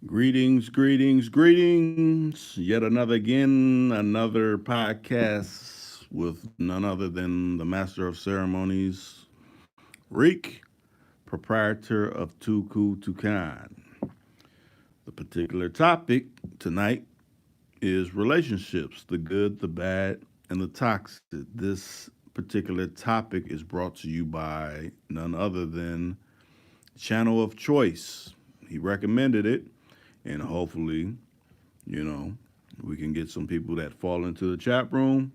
Greetings, greetings, greetings. Yet another podcast with none other than the master of ceremonies, Reek, proprietor of Tuku Tukan. The particular topic tonight is relationships, the good, the bad, and the toxic. This particular topic is brought to you by none other than Channel of Choice. He recommended it, and hopefully, you know, we can get some people that fall into the chat room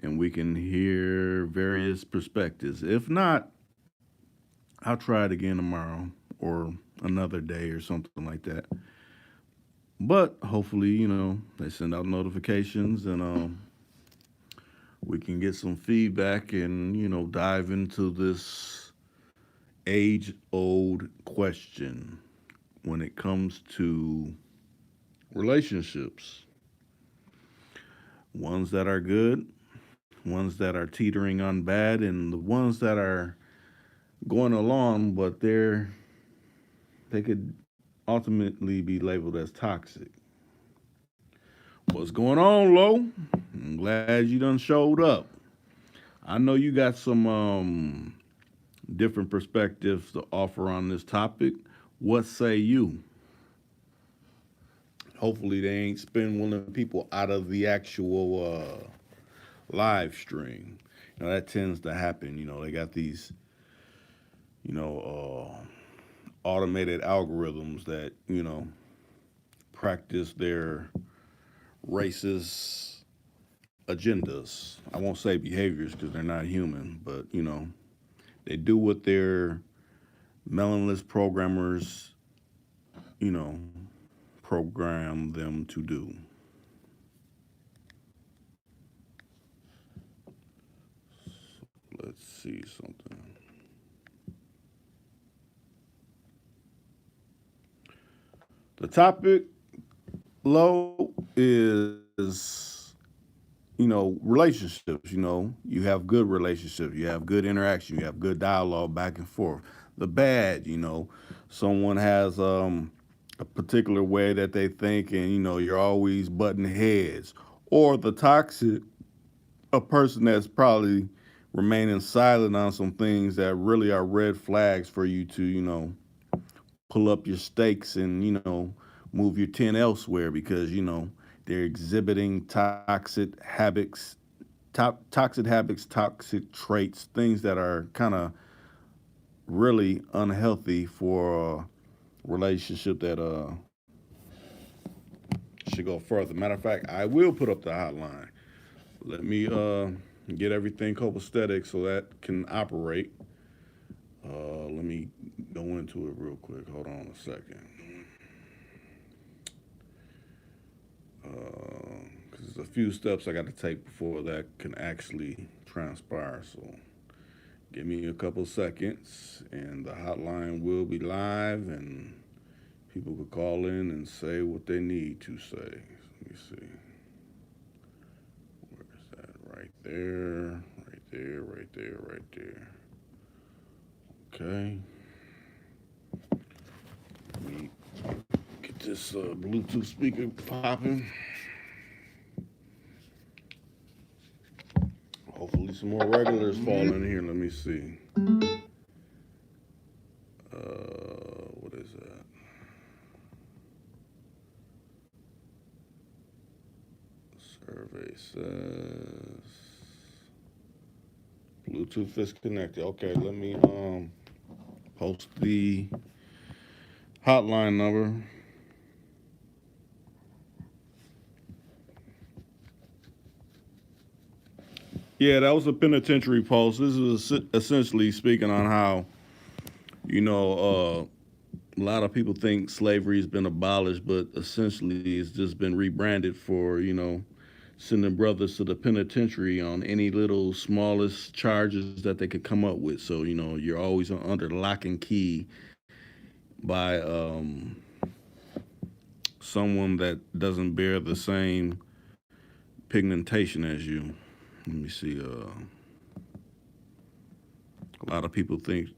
and we can hear various perspectives. If not, I'll try it again tomorrow or another day or something like that. But hopefully, they send out notifications and we can get some feedback and, dive into this age old question when it comes to relationships. Ones that are good, ones that are teetering on bad, and the ones that are going along, but they could ultimately be labeled as toxic. What's going on, Lo? I'm glad you done showed up. I know you got some different perspectives to offer on this topic. What say you? Hopefully, they ain't spin one of the people out of the actual live stream. That tends to happen. They got these, you know, automated algorithms that, practice their racist agendas. I won't say behaviors because they're not human, but, they do what their melonless programmers, you know, program them to do. Let's see something. The topic, Low, is relationships. You have good relationships, you have good interaction, you have good dialogue back and forth. The bad, someone has a particular way that they think, and you're always butting heads. Or the toxic, a person that's probably remaining silent on some things that really are red flags for you to, pull up your stakes and, move your tent elsewhere because, they're exhibiting toxic habits, toxic traits, things that are kind of really unhealthy for a relationship that should go further. Matter of fact, I will put up the hotline. Let me get everything copacetic so that can operate. Let me go into it real quick. Hold on a second. Because there's a few steps I got to take before that can actually transpire. So give me a couple seconds, and the hotline will be live, and people could call in and say what they need to say. Let me see. Where's that? Right there. Right there. Right there. Right there. Okay. Let me get this Bluetooth speaker popping. Hopefully, some more regulars fall in here. Let me see. What is that? Survey says Bluetooth is connected. Okay, let me post the hotline number. Yeah, that was a penitentiary post. This is essentially speaking on how, a lot of people think slavery has been abolished, but essentially it's just been rebranded for, sending brothers to the penitentiary on any little smallest charges that they could come up with. So, you're always under lock and key by someone that doesn't bear the same pigmentation as you. Let me see. A lot of people think,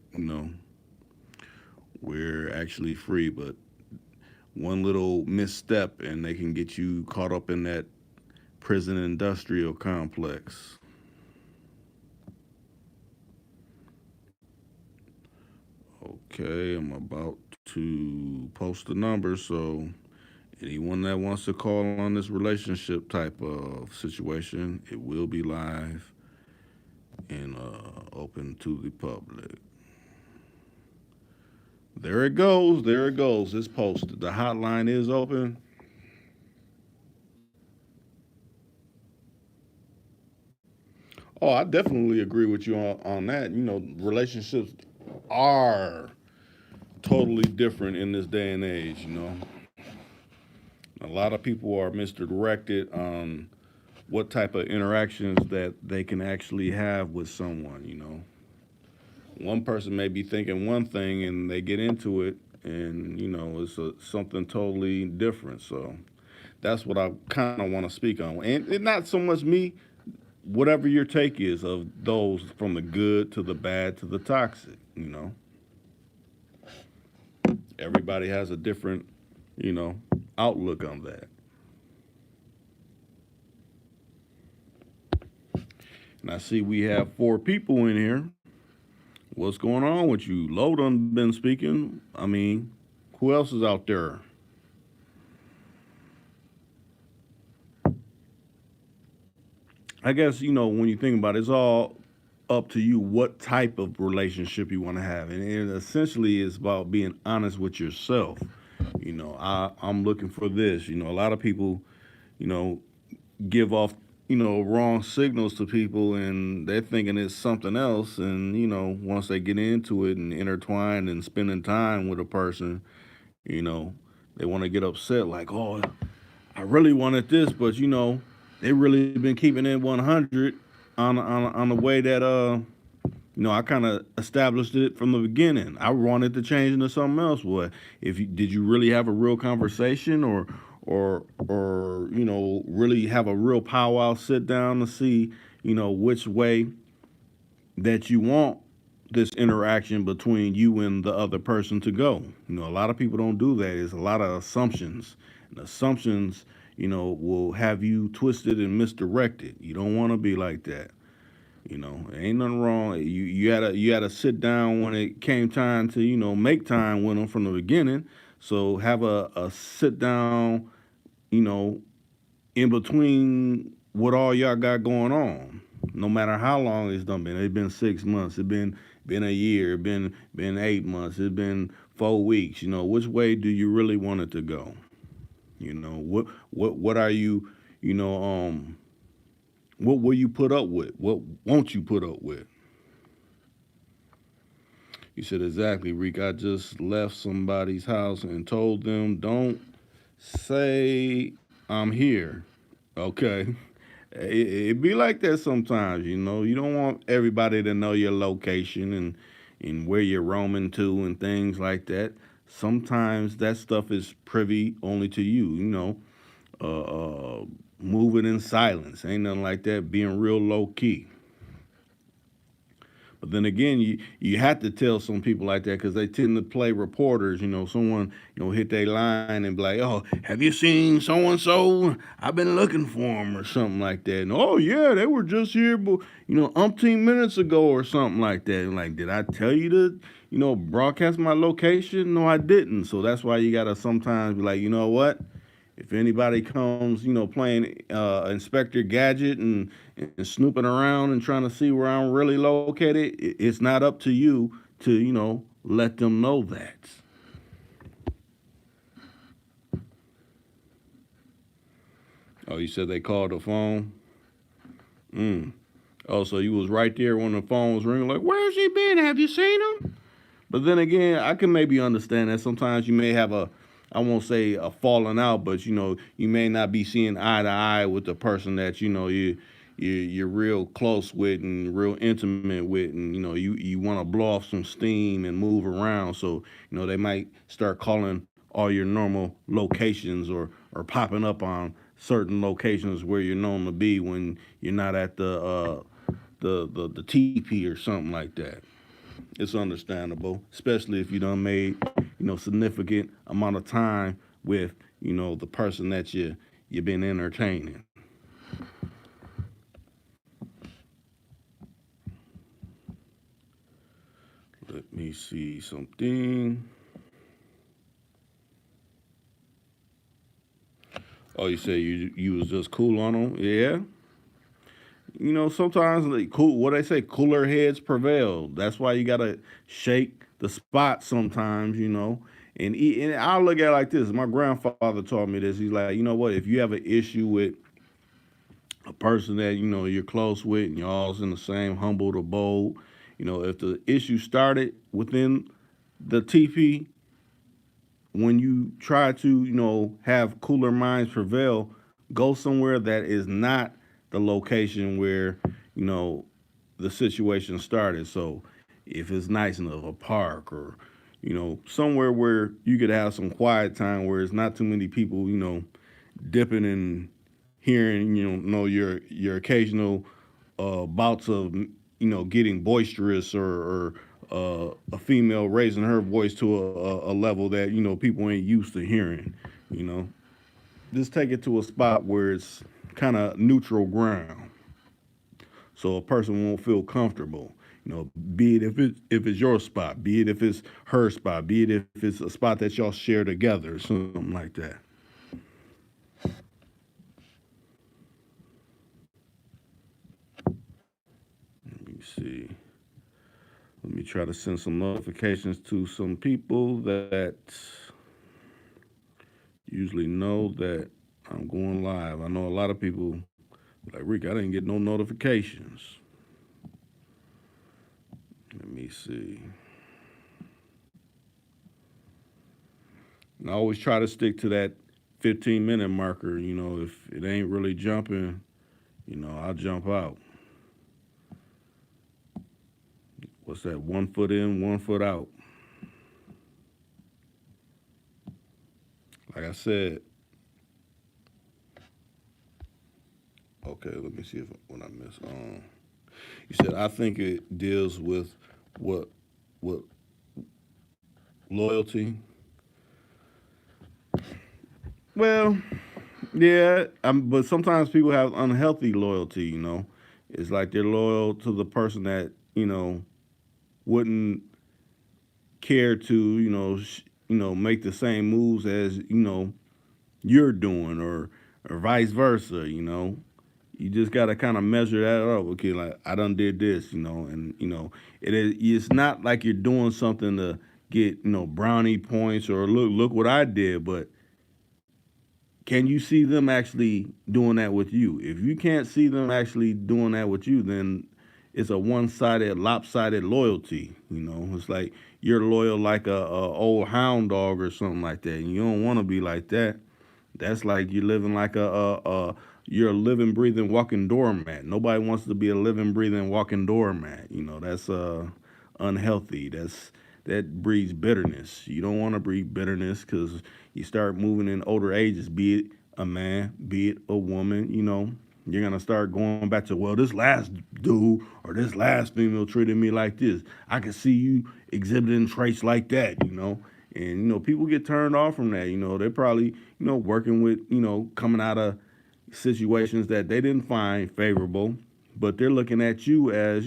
we're actually free, but One little misstep and they can get you caught up in that prison industrial complex. Okay, I'm about to post the number, so anyone that wants to call on this relationship type of situation, it will be live and open to the public. There it goes. There it goes. It's posted. The hotline is open. Oh, I definitely agree with you on that. You know, relationships are totally different in this day and age. You know, a lot of people are misdirected on what type of interactions that they can actually have with someone. You know, one person may be thinking one thing and they get into it, and you know, it's something totally different. So that's what I kind of want to speak on, and not so much me. Whatever your take is of those from the good to the bad to the toxic, you know, everybody has a different, you know, outlook on that. And I see we have four people in here. What's going on with you? Lo done been speaking. I mean, who else is out there? I guess, you know, when you think about it, it's all up to you what type of relationship you want to have. And it essentially is about being honest with yourself. You know, I'm looking for this. You know, a lot of people, you know, give off, you know, wrong signals to people and they're thinking it's something else. And, you know, once they get into it and intertwine and spending time with a person, you know, they want to get upset like, oh, I really wanted this, but, you know, they really been keeping it 100 on the way that, you know, I kind of established it from the beginning. I wanted to change into something else. What if you did you really have a real conversation or you know really have a real powwow sit down to see you know which way that you want this interaction between you and the other person to go. You know, a lot of people don't do that. It's a lot of assumptions. And assumptions, you know, will have you twisted and misdirected. You don't want to be like that. You know, ain't nothing wrong. You had to sit down when it came time to you know make time with them from the beginning. So have a sit down, you know, in between what all y'all got going on. No matter how long it's done been. It's been 6 months. It's been a year. It's been 8 months. It's been 4 weeks. You know, which way do you really want it to go? You know, what are you, you know, what will you put up with? What won't you put up with? You said exactly, Reek. I just left somebody's house and told them, don't say I'm here. Okay. It be like that sometimes, you know. You don't want everybody to know your location and where you're roaming to and things like that. Sometimes that stuff is privy only to you, you know. Uh, uh, moving in silence. Ain't nothing like that. Being real low key. But then again, you have to tell some people like that because they tend to play reporters. You know, someone you know hit their line and be like, "Oh, have you seen so and so? I've been looking for them or something like that." And oh yeah, they were just here, but you know, umpteen minutes ago or something like that. And like, did I tell you to you know broadcast my location? No, I didn't. So that's why you gotta sometimes be like, you know what? If anybody comes, you know, playing Inspector Gadget and snooping around and trying to see where I'm really located, it's not up to you to, you know, let them know that. Oh, you said they called the phone? Mm. Oh, so you was right there when the phone was ringing, like, where's he been? Have you seen him? But then again, I can maybe understand that sometimes you may have a, I won't say a falling out, but you know, you may not be seeing eye to eye with the person that you know you're real close with and real intimate with, and you know you want to blow off some steam and move around. So you know they might start calling all your normal locations or popping up on certain locations where you're known to be when you're not at the TP or something like that. It's understandable, especially if you done made, you know, significant amount of time with, the person that you've been entertaining. Let me see something. Oh, you say you was just cool on them? Yeah. Sometimes like cool. What they say, cooler heads prevail. That's why you gotta shake the spot sometimes. And I look at it like this. My grandfather taught me this. He's like, what? If you have an issue with a person that you're close with, and you're all in the same humble abode, if the issue started within the TP, when you try to, have cooler minds prevail, go somewhere that is not the location where, you know, the situation started. So if it's nice enough, a park or, somewhere where you could have some quiet time where it's not too many people, dipping and hearing, your occasional bouts of, getting boisterous or a female raising her voice to a level that people ain't used to hearing. You know, just take it to a spot where it's kind of neutral ground, so a person won't feel comfortable. Be it if it's your spot, be it if it's her spot, be it if it's a spot that y'all share together, something like that. Let me see. Let me try to send some notifications to some people that usually know that I'm going live. I know a lot of people like Rick. I didn't get no notifications. Let me see. And I always try to stick to that 15-minute marker. If it ain't really jumping, I'll jump out. What's that? 1 foot in, 1 foot out. Like I said, okay. Let me see if what I missed. You said I think it deals with what loyalty. Well, yeah, but sometimes people have unhealthy loyalty. It's like they're loyal to the person that wouldn't care to make the same moves as you're doing, or vice versa. You just gotta kind of measure that up. Okay, like I done did this, and it's not like you're doing something to get brownie points or look what I did, but can you see them actually doing that with you? If you can't see them actually doing that with you, then it's a one-sided, lopsided loyalty. It's like you're loyal like a old hound dog or something like that. And you don't want to be like that. That's like you're living like you're a living, breathing, walking doormat. Nobody wants to be a living, breathing, walking doormat. That's unhealthy. That breeds bitterness. You don't want to breed bitterness because you start moving in older ages, be it a man, be it a woman, you're gonna start going back to, well, this last dude or this last female treated me like this. I can see you exhibiting traits like that. And people get turned off from that. They're probably working with coming out of situations that they didn't find favorable, but they're looking at you as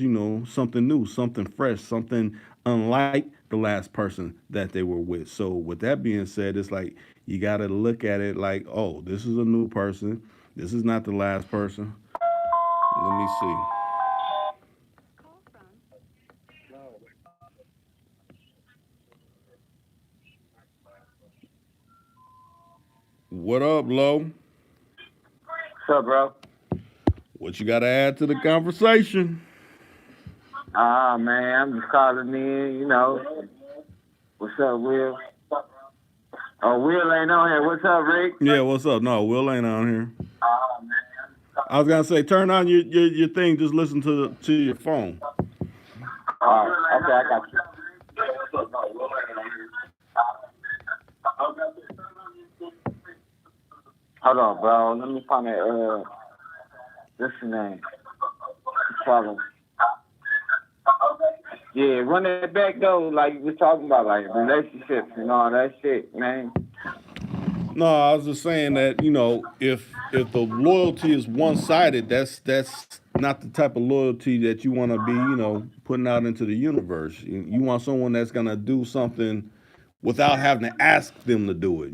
something new, something fresh, something unlike the last person that they were with. So with that being said, it's like you got to look at it like, oh, this is a new person. This is not the last person. Let me see. What up, Lo? What's up, bro? What you got to add to the conversation? Ah, man, I'm just calling in. What's up, Will? Oh, Will ain't on here. What's up, Rick? Yeah, what's up? No, Will ain't on here. Ah, man. I was gonna say, turn on your thing. Just listen to your phone. All right, okay, I got you. Hold on, bro. Let me find that. What's the name? Follow. Yeah, run that back though, like we talking about, like relationships and all that shit, man. No, I was just saying that if the loyalty is one sided, that's not the type of loyalty that you want to be putting out into the universe. You want someone that's gonna do something without having to ask them to do it.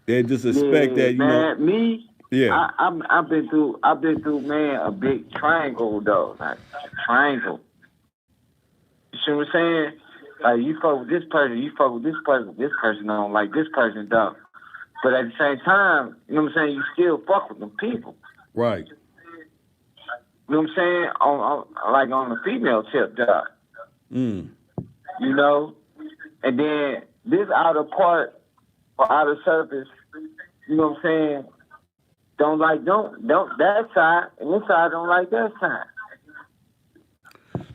They just expect Yeah, that. man. Me, Yeah, I've been through, man, a big triangle though, like a triangle. You see what I'm saying? Like you fuck with this person, you fuck with this person don't like this person though. But at the same time, you know what I'm saying? You still fuck with them people. right. You know what I'm saying? Like on the female tip, though. Mm. You know, and then this outer part or outer surface, you know what I'm saying? Don't that side, and this side don't like that side.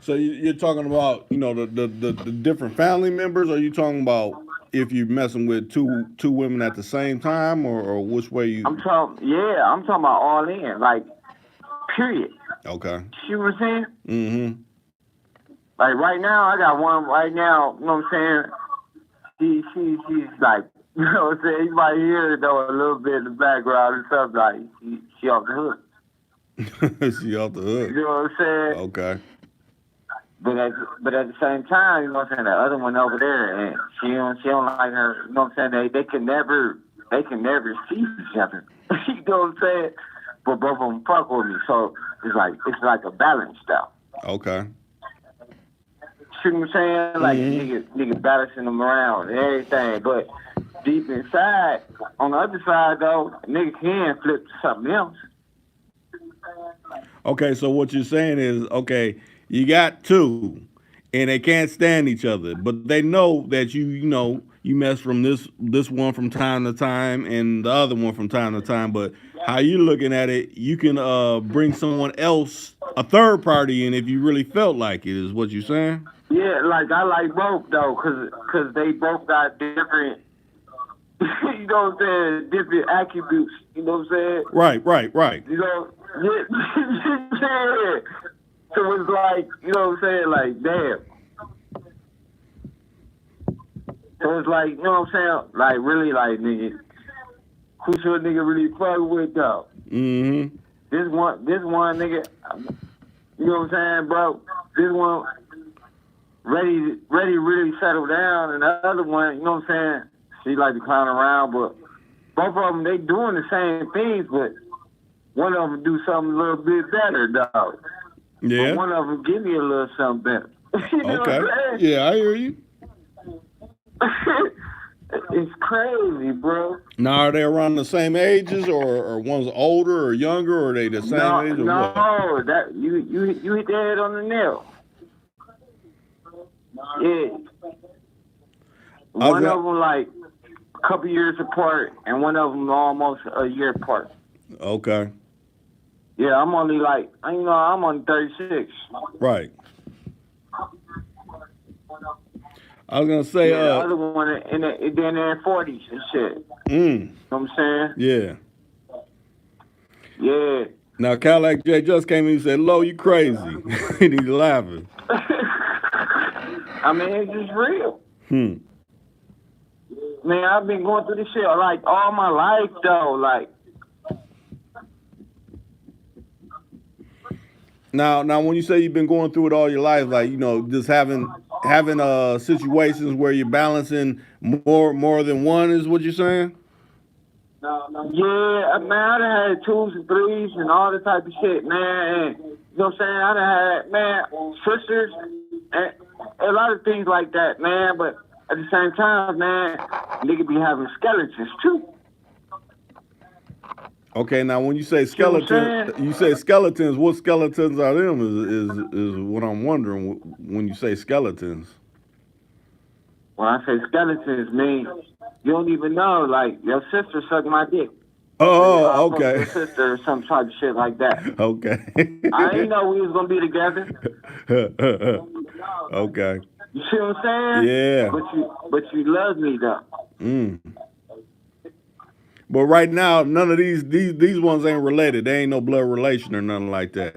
So you're talking about the different family members? Or are you talking about if you're messing with two women at the same time, or which way you? I'm talking about all in, like period. Okay. See what I'm saying? Mm-hmm. Like right now, I got one right now. You know what I'm saying? She's like, you know what I'm saying? You might hear it though a little bit in the background and stuff. Like she off the hook. She off the hook. You know what I'm saying? Okay. But at the same time, you know what I'm saying? The other one over there, and she don't like her. You know what I'm saying? They can never see each other. You know what I'm saying? But both of them fuck with me, so it's like a balance though. Okay. See what I'm saying? Like Mm-hmm. nigga balancing them around and everything. But deep inside, on the other side though, nigga can flip to something else. Okay. So what you're saying is, okay, you got two, and they can't stand each other, but they know that you mess from this one from time to time, and the other one from time to time. But how you looking at it, you can bring someone else, a third party, in if you really felt like it. Is what you're saying? Yeah, like I like both though, cause they both got different, you know what I'm saying, different attributes. You know what I'm saying? Right. Right. Right. You know, yeah. Yeah. So it's like, you know what I'm saying, like damn. So it's like, you know what I'm saying, like really, like nigga, who should a nigga really fuck with though? Mm-hmm. This one nigga, you know what I'm saying, bro? This one ready, really settle down, and the other one, you know what I'm saying, she like to clown around, but both of them, they doing the same things, but one of them do something a little bit better, dog. But Yeah. one of them give me a little something better. You know Okay. what I'm Yeah, I hear you. saying? It's crazy, bro. Now, are they around the same ages, or one's older or younger, or are they the same No, age, or what? no, that you hit the head on the nail. Yeah, I was one of them like a couple years apart, and one of them almost a year apart. okay. Yeah, I'm only like, I'm only 36. Right. I was gonna say, Yeah, the other one in their 40s and shit. mm, You know what I'm yeah. saying? Yeah. Now, Cadillac J just came in and said, "Lo, you crazy," and he's laughing. I mean, it's just real. Hmm. Man, I've been going through this shit like all my life though. Like, Now, when you say you've been going through it all your life, like just having situations where you're balancing more than one, is what you're saying? yeah, man, I done had twos and threes and all this type of shit, man. And, you know what I'm saying? I done had, man, sisters and a lot of things like that, man. But at the same time, man, nigga be having skeletons too. Okay, now when you say See what I'm skeletons, saying? you say skeletons. What skeletons are them? Is what I'm wondering when you say skeletons. When I say skeletons, mean you don't even know. Like your sister sucked my dick. I Oh, fucked okay, your sister or some type of shit like that. okay, I didn't know we was gonna be together. okay, You see what I'm saying? yeah. But you love me though. Mm. But right now, none of these ones ain't related. They ain't no blood relation or nothing like that.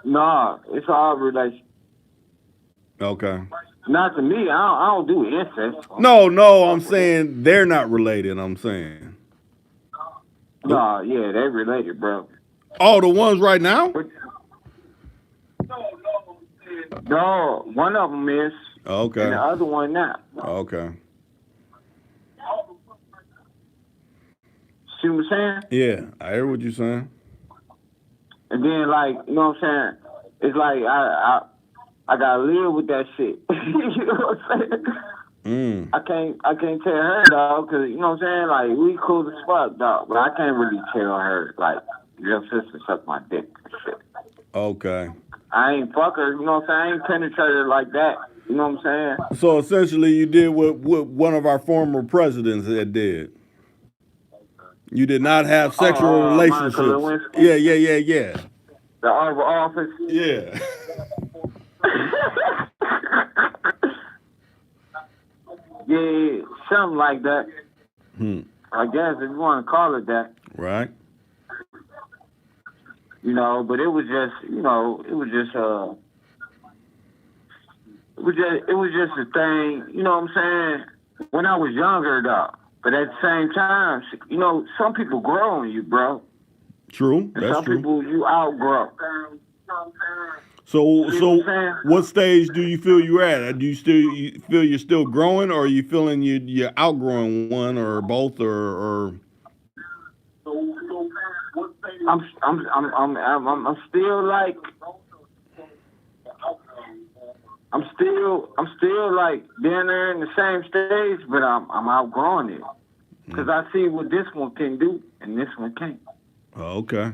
Nah, it's all relation. Okay. Not to me. I don't do incest. I don't No, I'm fuck with that. saying they're not related. I'm saying. The, Nah, yeah, they related, bro. oh, the ones right now? But no, one of them is, and the Okay. other one not. Okay. See what I'm saying? Yeah, I hear what you're saying. And then like, you know what I'm saying? It's like I gotta live with that shit. You know what I'm saying? Mm. I can't tell her dog, cause you know what I'm saying. Like we cool as fuck, dog, but I can't really tell her like your sister sucked my dick and shit. Okay. I ain't fuck her, you know what I'm saying. I ain't penetrate her like that. You know what I'm saying? So essentially, you did what one of our former presidents had did. You did not have sexual Monica relationships. Lewinsky, Yeah. the Oval Office. Yeah. Yeah, something like that. Hmm. I guess if you want to call it that. Right. You know, but it was just, it was just a thing, you know what I'm saying? When I was younger, though. But at the same time, you know, some people grow on you, bro. True. And That's some true. people you outgrow. So See what so I'm saying? what stage do you feel you're at? Do you feel you're still growing, or are you feeling you're outgrowing one, or both, or I'm still like, I'm still like being there in the same stage, but I'm outgrowing it. Cause I see what this one can do and this one can't. oh, okay.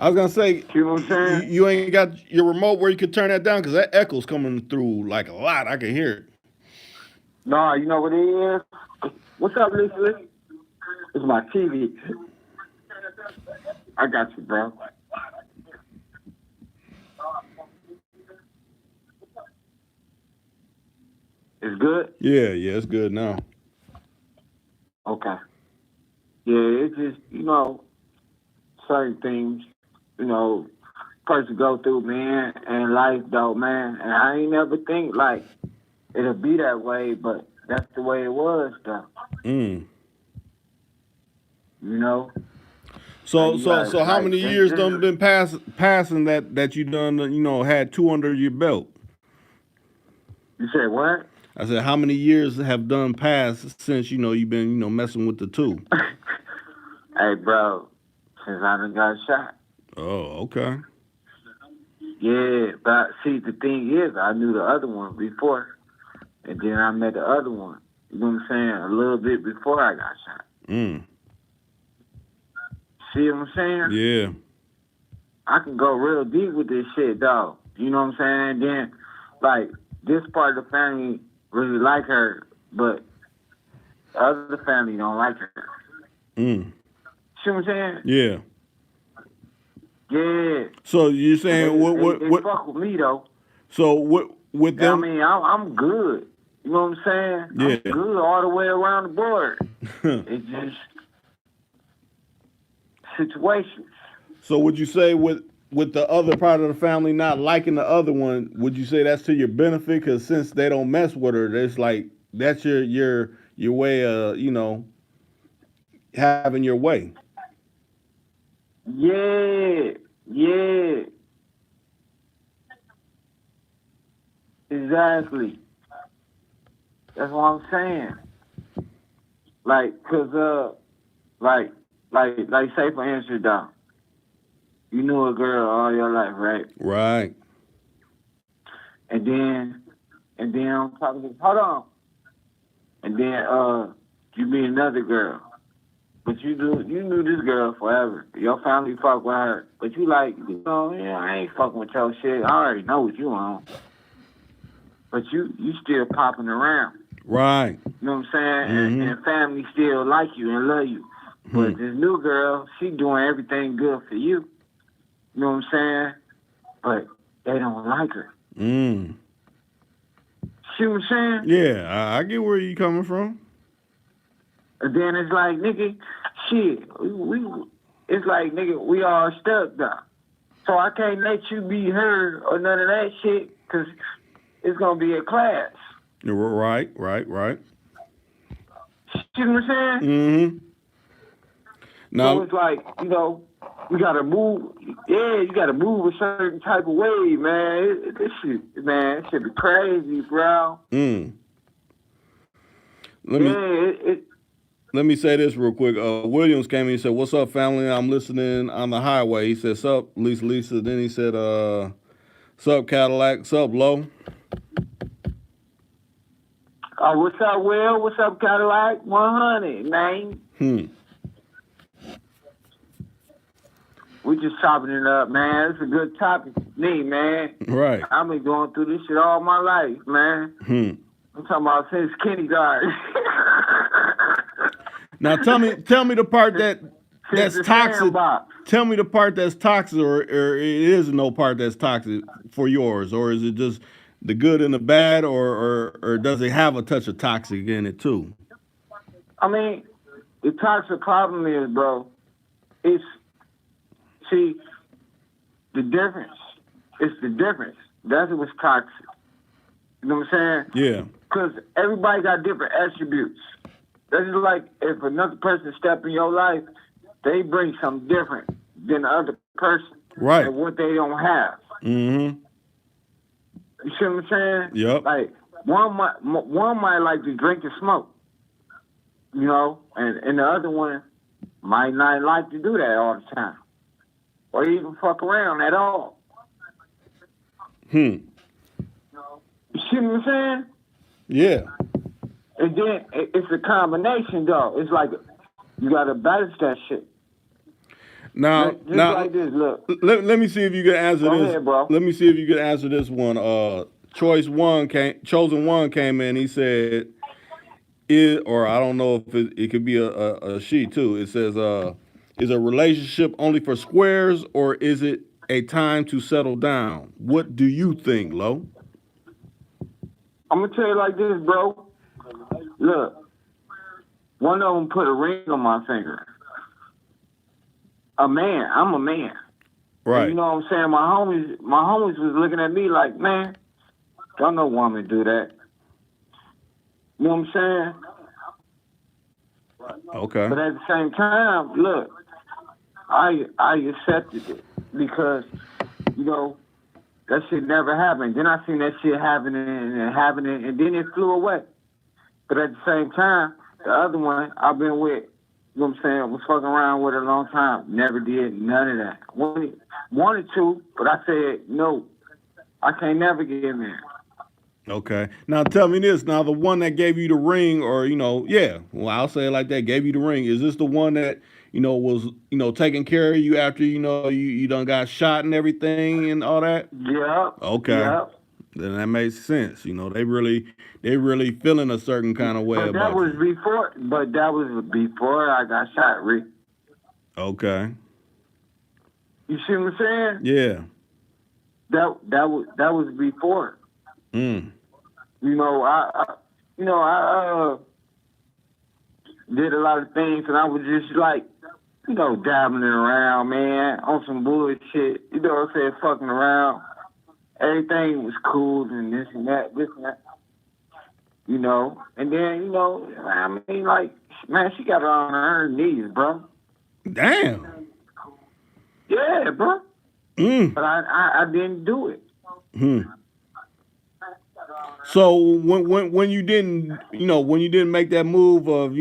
I was gonna say See what I'm saying? you ain't got your remote where you could turn that down because that echo's coming through like a lot. I can hear it. Nah, you know what it is? What's up, Lisa? It's my TV. I got you, bro. It's good? Yeah, it's good now. Okay. Yeah, it's just, you know, certain things, you know, person go through, man, and life, though, man. And I ain't never think, like, it'll be that way, but that's the way it was, though. Mm. You know? Like, So you so guys, so how like, many this years done is, been passing that you done had two under your belt? you said what? I said how many years have done passed since you've been messing with the two? Hey, bro, since I done got shot. Oh, okay. Yeah, but see, the thing is, I knew the other one before, and then I met the other one. You know what I'm saying? A little bit before I got shot. Mm. See what I'm saying? Yeah. I can go real deep with this shit, dog. You know what I'm saying? And then, like, this part of the family really like her, but the other family don't like her. Mm. See what I'm saying? Yeah. Yeah. So you're But saying they fuck with me, though. So what with I them? mean, I'm good. You know what I'm saying? I'm Yeah. good all the way around the board. It's just situations. So would you say with the other part of the family not liking the other one, would you say that's to your benefit? Because since they don't mess with her, it's like that's your way of having your way. Yeah, yeah, exactly. That's what I'm saying. Like, cause like, say for instance, though, you knew a girl all your life, right? Right. And then, I'm talking to, hold on, and then, you meet another girl, but you knew this girl forever. Your family fuck with her, but you like, yeah, I ain't fucking with your shit. I already know what you on, but you still popping around. Right. You know what I'm saying? Mm-hmm. And family still like you and love you. But this new girl, she doing everything good for you. You know what I'm saying? But they don't like her. Mm. See what I'm saying? Yeah, I get where you coming from. And then it's like, nigga, shit, it's like, nigga, we all stuck though. So I can't let you be her or none of that shit. because it's gonna be a class. Right. You know what I'm saying? Mm-hmm. So Now, it's like, you gotta move. Yeah, you gotta move a certain type of way, man. This shit, man, it should be crazy, bro. let Yeah, me let me say this real quick. Williams came in and said, "What's up, family? I'm listening on the highway." He said, "Sup, Lisa." Then he said, "Sup, Cadillac? Sup, Low?" what's up, Will? What's up, Cadillac? 100, man. We just chopping it up, man. It's a good topic for me, man. Right. I've been going through this shit all my life, man. I'm talking about since kindergarten. Now tell me the part that's the toxic. sandbox. Tell me the part that's toxic, or it is no part that's toxic for yours, or is it just the good and the bad, or does it have a touch of toxic in it too? I mean, the toxic problem is, bro, it's, see, the difference. It's the difference. That's what's toxic. You know what I'm saying? Yeah. Because everybody got different attributes. That's just like if another person step in your life, they bring something different than the other person. Right. And what they don't have. Mm-hmm. You see what I'm saying? Yep. Like one might like to drink and smoke, and the other one might not like to do that all the time, or even fuck around at all. You see what I'm saying? Yeah. And then it's a combination, though. It's like you gotta balance that shit. Now, like this, look. Let me see if you can answer Go this. ahead, bro. Let me see if you can answer this one. Chosen one came in. He said, or I don't know if it could be a she too. It says, is a relationship only for squares, or is it a time to settle down? What do you think, Lo? I'm gonna tell you like this, bro. Look, one of them put a ring on my finger. I'm a man. Right. And you know what I'm saying? My homies was looking at me like, man, don't no woman do that. You know what I'm saying? Okay. But at the same time, look, I accepted it because, that shit never happened. Then I seen that shit happening, and then it flew away. But at the same time, the other one I've been with, you know what I'm saying, was fucking around with a long time. Never did none of that. Wanted to, but I said, no, I can't never get in there. Okay. Now tell me this. Now the one that gave you the ring, or well, I'll say it like that, gave you the ring. Is this the one that was taking care of you after you done got shot and everything and all that? Yeah. Okay. Yep. Then that makes sense. They really feeling a certain kind of way but about that was you. before I got shot, Rick. Okay. You see what I'm saying? Yeah. That was before. I did a lot of things, and I was just like, dabbling around, man, on some bullshit. You know what I'm saying? Fucking around. Everything was cool and this and that. And then, I mean, like, man, she got her on her knees, bro. Damn. Yeah, bro. But I didn't do it. So when you didn't make that move of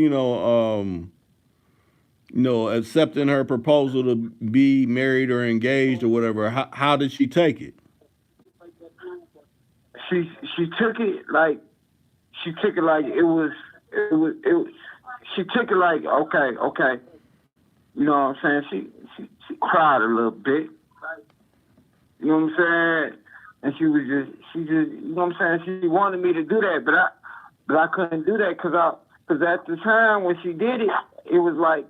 accepting her proposal to be married or engaged or whatever, how did she take it? She took it like it was she took it like okay. You know what I'm saying? She cried a little bit. You know what I'm saying? And she you know what I'm saying? She wanted me to do that, but I couldn't do that because at the time when she did it, it was like,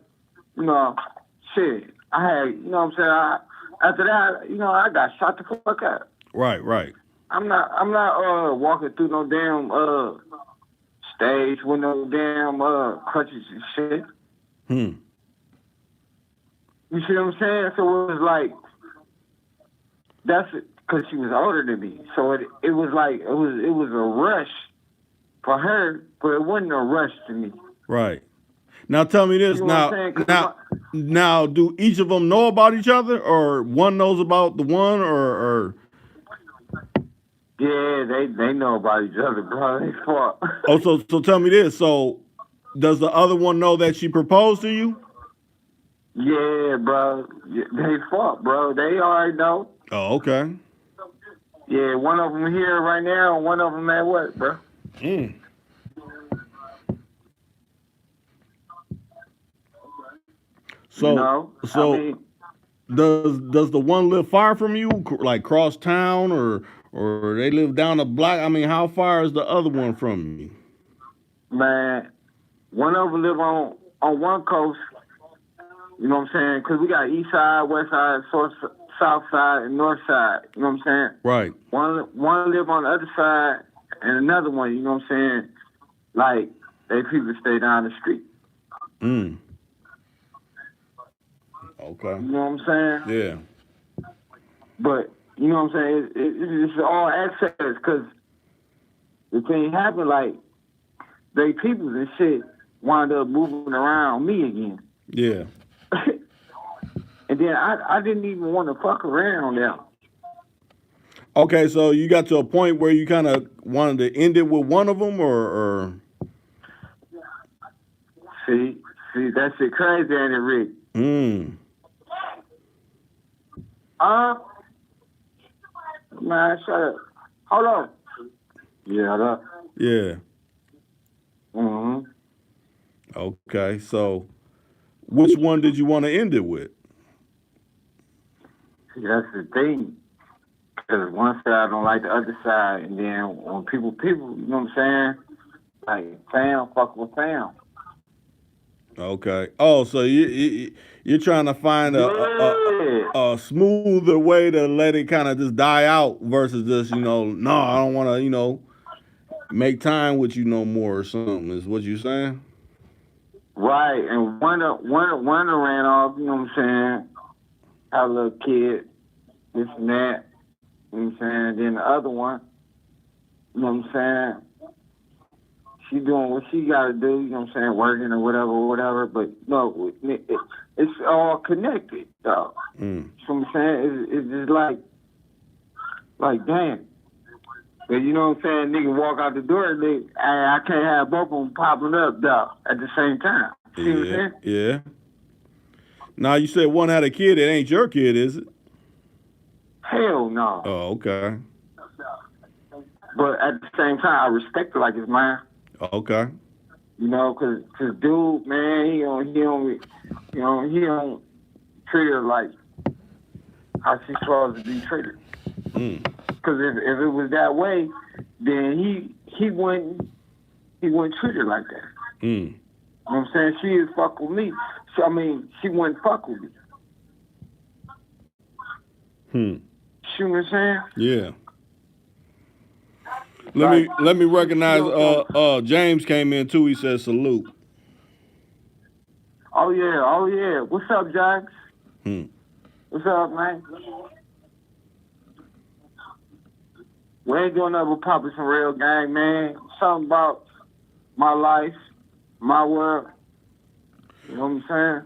shit. I had, you know what I'm saying? After that, I got shot the fuck out. Right. I'm not walking through no damn stage with no damn crutches and shit. You see what I'm saying? So it was like, that's it. because she was older than me. So it was like it was a rush for her, but it wasn't a rush to me. Right. Now tell me this. You know what I'm saying? Now, do each of them know about each other, or one knows about the one, or? Yeah, they know about each other, bro. They fought. Oh, so tell me this. So, does the other one know that she proposed to you? Yeah, bro. They fought, bro. They already know. Oh, okay. Yeah, one of them here right now, and one of them at work, bro. Mm. You know, does the one live far from you, like cross town, or they live down the block? I mean, how far is the other one from you? Man, one of them live on one coast. You know what I'm saying? Because we got east side, west side, south side, and north side. You know what I'm saying? Right. One live on the other side, and another one. You know what I'm saying? Like they people stay down the street. Mm. Okay. You know what I'm saying? Yeah. But you know what I'm saying? It's all access because the thing happened like they people and shit wound up moving around me again. Yeah. And then I didn't even want to fuck around now. Okay, so you got to a point where you kind of wanted to end it with one of them, or? See, that shit crazy, ain't it, Rick? Man, shut up. Hold on. Yeah, that. Yeah. Mm-hmm. Okay, so which one did you want to end it with? See, that's the thing. Because one side don't like the other side, and then when people, you know what I'm saying? Like, fam, fuck with fam. Okay. Oh, so you're trying to find a smoother way to let it kind of just die out versus just no, I don't want to make time with you no more or something. Is what you're saying? Right, and one ran off. You know what I'm saying? Had a little kid, this and that. You know what I'm saying? Then the other one, you know what I'm saying? She doing what she got to do, you know what I'm saying, working or whatever. But no, it's all connected, though. Mm. So I'm saying it's just like damn. But you know what I'm saying? Nigga walk out the door, nigga, I can't have both of them popping up, though, at the same time. See what I'm saying? Yeah. Now you said one had a kid. It ain't your kid, is it? Hell no. Oh, okay. But at the same time, I respect it like it's mine. Okay. You know, cause dude, man, he don't treat her like how she's supposed to be treated. Mm. Cause if it was that way, then he wouldn't treat her like that. Mm. You know what I'm saying? She is fuck with me. She wouldn't fuck with me. See what I'm saying? Yeah. Let me recognize. James came in too. He said salute. Oh yeah. What's up, James? What's up, man? We ain't doing nothing but popping some real gang, man. Something about my life, my world. You know what I'm saying?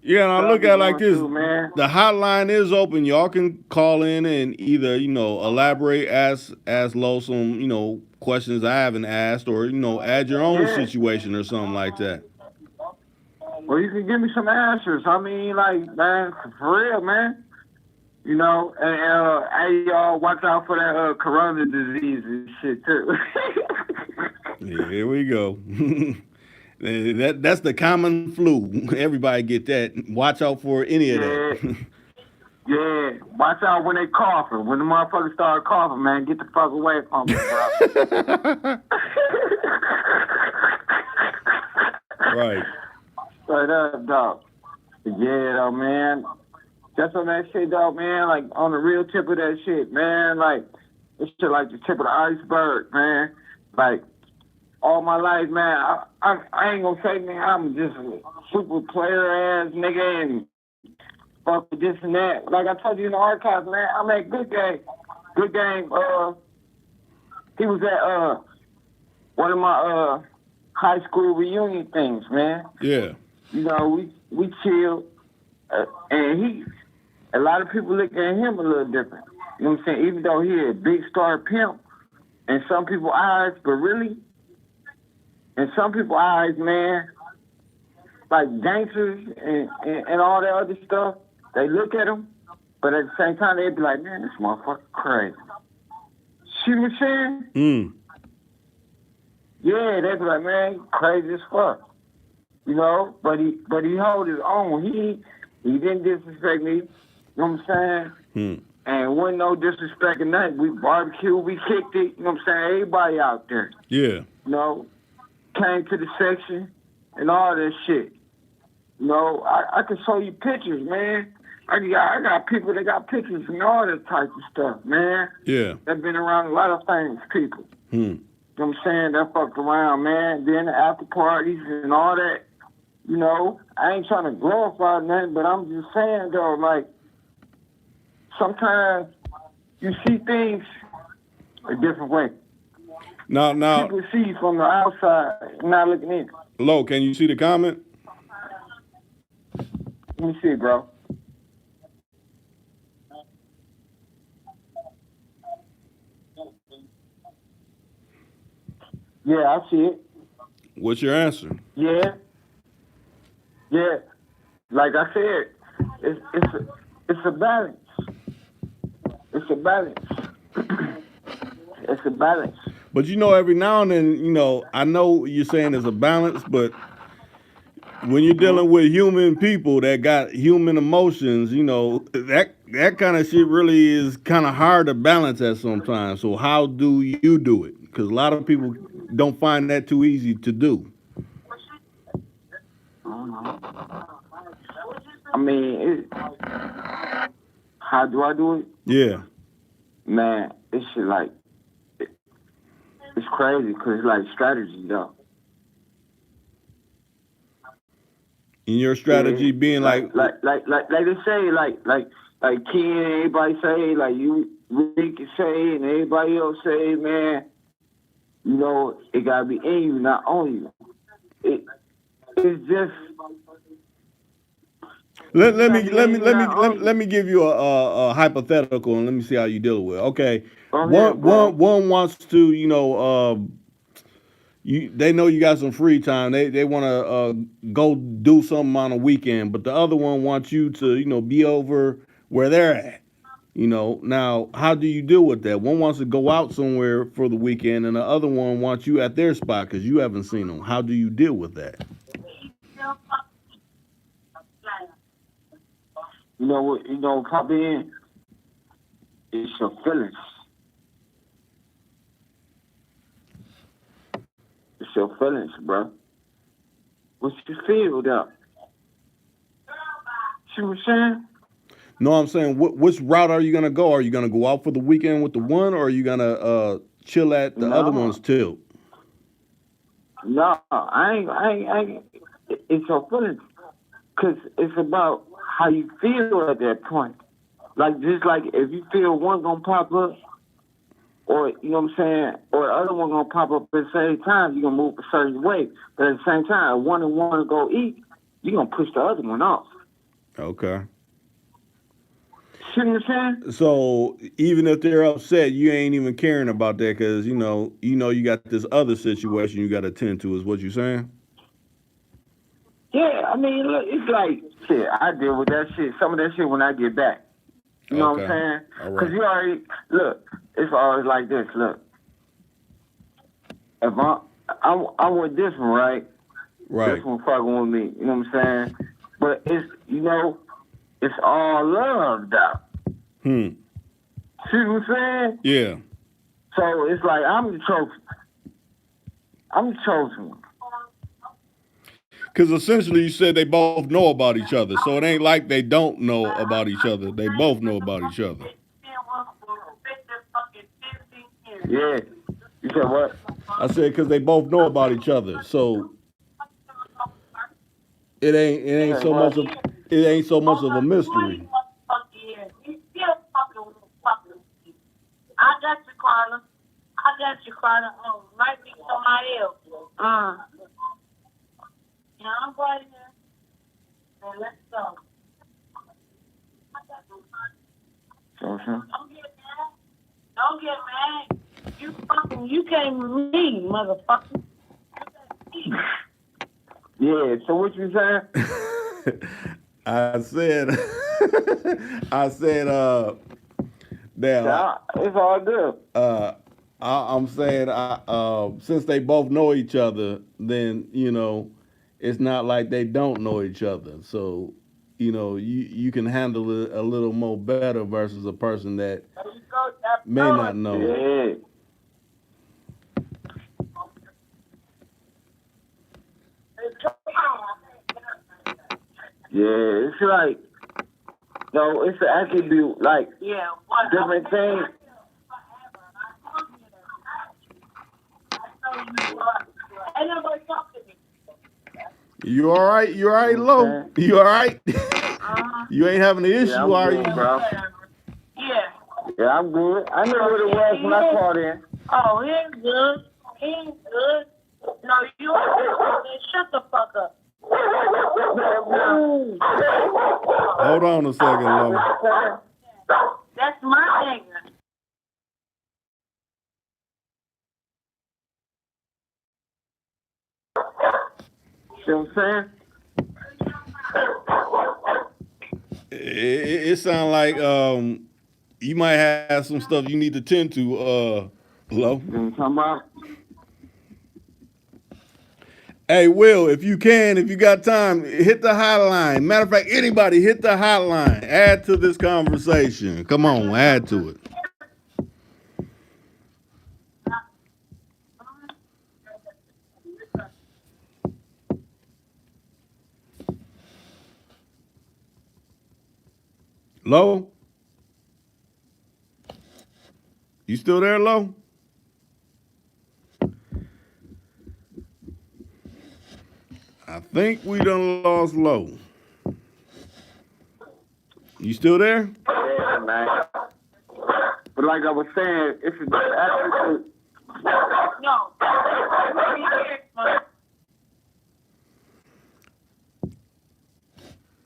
Yeah, and I look at it like this. Man. The hotline is open. Y'all can call in and either, elaborate, ask Lo some, questions I haven't asked, or, add your own situation or something like that. Well, you can give me some answers. I mean, like, man, for real, man. And hey, y'all, watch out for that corona disease and shit, too. Yeah, here we go. That's the common flu. Everybody get that. Watch out for any of that. Yeah, watch out when they coughing. When the motherfuckers start coughing, man, get the fuck away from me, bro. Right. Straight up, dog. Yeah, though, man. Just on that shit, dog, man. Like, on the real tip of that shit, man. Like, it's shit like the tip of the iceberg, man. Like, all my life, man, I ain't gonna say, man, I'm just a super player ass nigga and fuck with this and that. Like I told you in the archives, man, I make good game. Good game. He was at one of my high school reunion things, man. Yeah. You know, we chilled, and a lot of people look at him a little different. You know what I'm saying? Even though he a big star pimp in some people's eyes, but really, in some people's eyes, man, like gangsters and all that other stuff, they look at him, but at the same time, they be like, man, this motherfucker crazy. See what I'm saying? Mm. Yeah, they be like, man, you crazy as fuck. You know, but he hold his own. He didn't disrespect me. You know what I'm saying? Mm. And wasn't no disrespect at night. We barbecued, we kicked it. You know what I'm saying? Everybody out there. Yeah. You know, came to the section and all that shit. You know, I can show you pictures, man. I got people that got pictures and all that type of stuff, man. Yeah. That been around a lot of famous people. Mm. You know what I'm saying? That fucked around, man. Then the after parties and all that. You know, I ain't trying to glorify nothing, but I'm just saying, though, like, sometimes you see things a different way. Now, People see you from the outside, not looking in. Lo, can you see the comment? Let me see, bro. Yeah, I see it. What's your answer? Yeah. Yeah. Like I said, it's a balance. It's a balance. It's a balance. But you know, every now and then, you know, I know you're saying there's a balance, but when you're dealing with human people that got human emotions, you know, that kind of shit really is kind of hard to balance at sometimes. So how do you do it? Because a lot of people don't find that too easy to do. I mean, how do I do it? Yeah. Man, it's shit like, it's crazy because it's like strategy, though. And your strategy Yeah, being like they say, like Ken, everybody say, like you, Rick say, and everybody else say, man, you know, it gotta be in you, not on you. It's just. Let me give you a hypothetical and let me see how you deal with it. Okay, one wants to, you know, they know you got some free time. They want to go do something on a weekend, but the other one wants you to, you know, be over where they're at. You know, now how do you deal with that? One wants to go out somewhere for the weekend, and the other one wants you at their spot because you haven't seen them. How do you deal with that? You know what? You know, pop in. It's your feelings. It's your feelings, bro. What you feel, though? See what I'm saying? No, I'm saying, which route are you gonna go? Are you gonna go out for the weekend with the one, or are you gonna chill at the other one's tilt? No, I ain't. It's your feelings, cause it's about how you feel at that point. Like just like if you feel one gonna pop up, or you know what I'm saying, or the other one gonna pop up at the same time, you're gonna move a certain way. But at the same time, if one and one to go eat, you're gonna push the other one off. Okay. See what I'm saying? So even if they're upset, you ain't even caring about that because you got this other situation you got to attend to. Is what you saying? Yeah, I mean, look, it's like shit. I deal with that shit. Some of that shit when I get back. You know what I'm saying? Because you already look. It's always like this. Look, if I'm with this one, right? This one fucking with me. You know what I'm saying? But it's all love, though. See what I'm saying? Yeah. So it's like I'm the chosen. I'm the chosen one. Because essentially you said they both know about each other. So it ain't like they don't know about each other. They both know about each other. Yeah. You said what? I said because they both know about each other. So it ain't so much of a mystery. Carla. I got you, Carla. Might be somebody else. Yeah, I'm right here. Now let's go. Don't get mad. Don't get mad. You came with me, motherfucker. Yeah, so what you saying? I said, I said, that Yeah, it's all good. I'm saying, since they both know each other, then it's not like they don't know each other. So, you can handle it a little more better versus a person that may not know. Yeah. Yeah, it's like, no, it's an attribute, like, different things. You all right? You all right, Lo? You all right? You ain't having an issue, Yeah, I'm are good, you? bro. Yeah. Yeah, I'm good. I know what it was when I called in. Oh, he's good. He's good. No, you shut the fuck up. Hold on a second, Lo. That's my nigga. See what I'm saying? It sounds like you might have some stuff you need to tend to, Lo. You know what I'm talking about? Hey, Will, if you can, if you got time, hit the hotline. Matter of fact, anybody hit the hotline. Add to this conversation. Come on, add to it. Lo, you still there, Lo? I think we done lost Lo. You still there? Yeah, man. But like I was saying, it's a good attribute. No.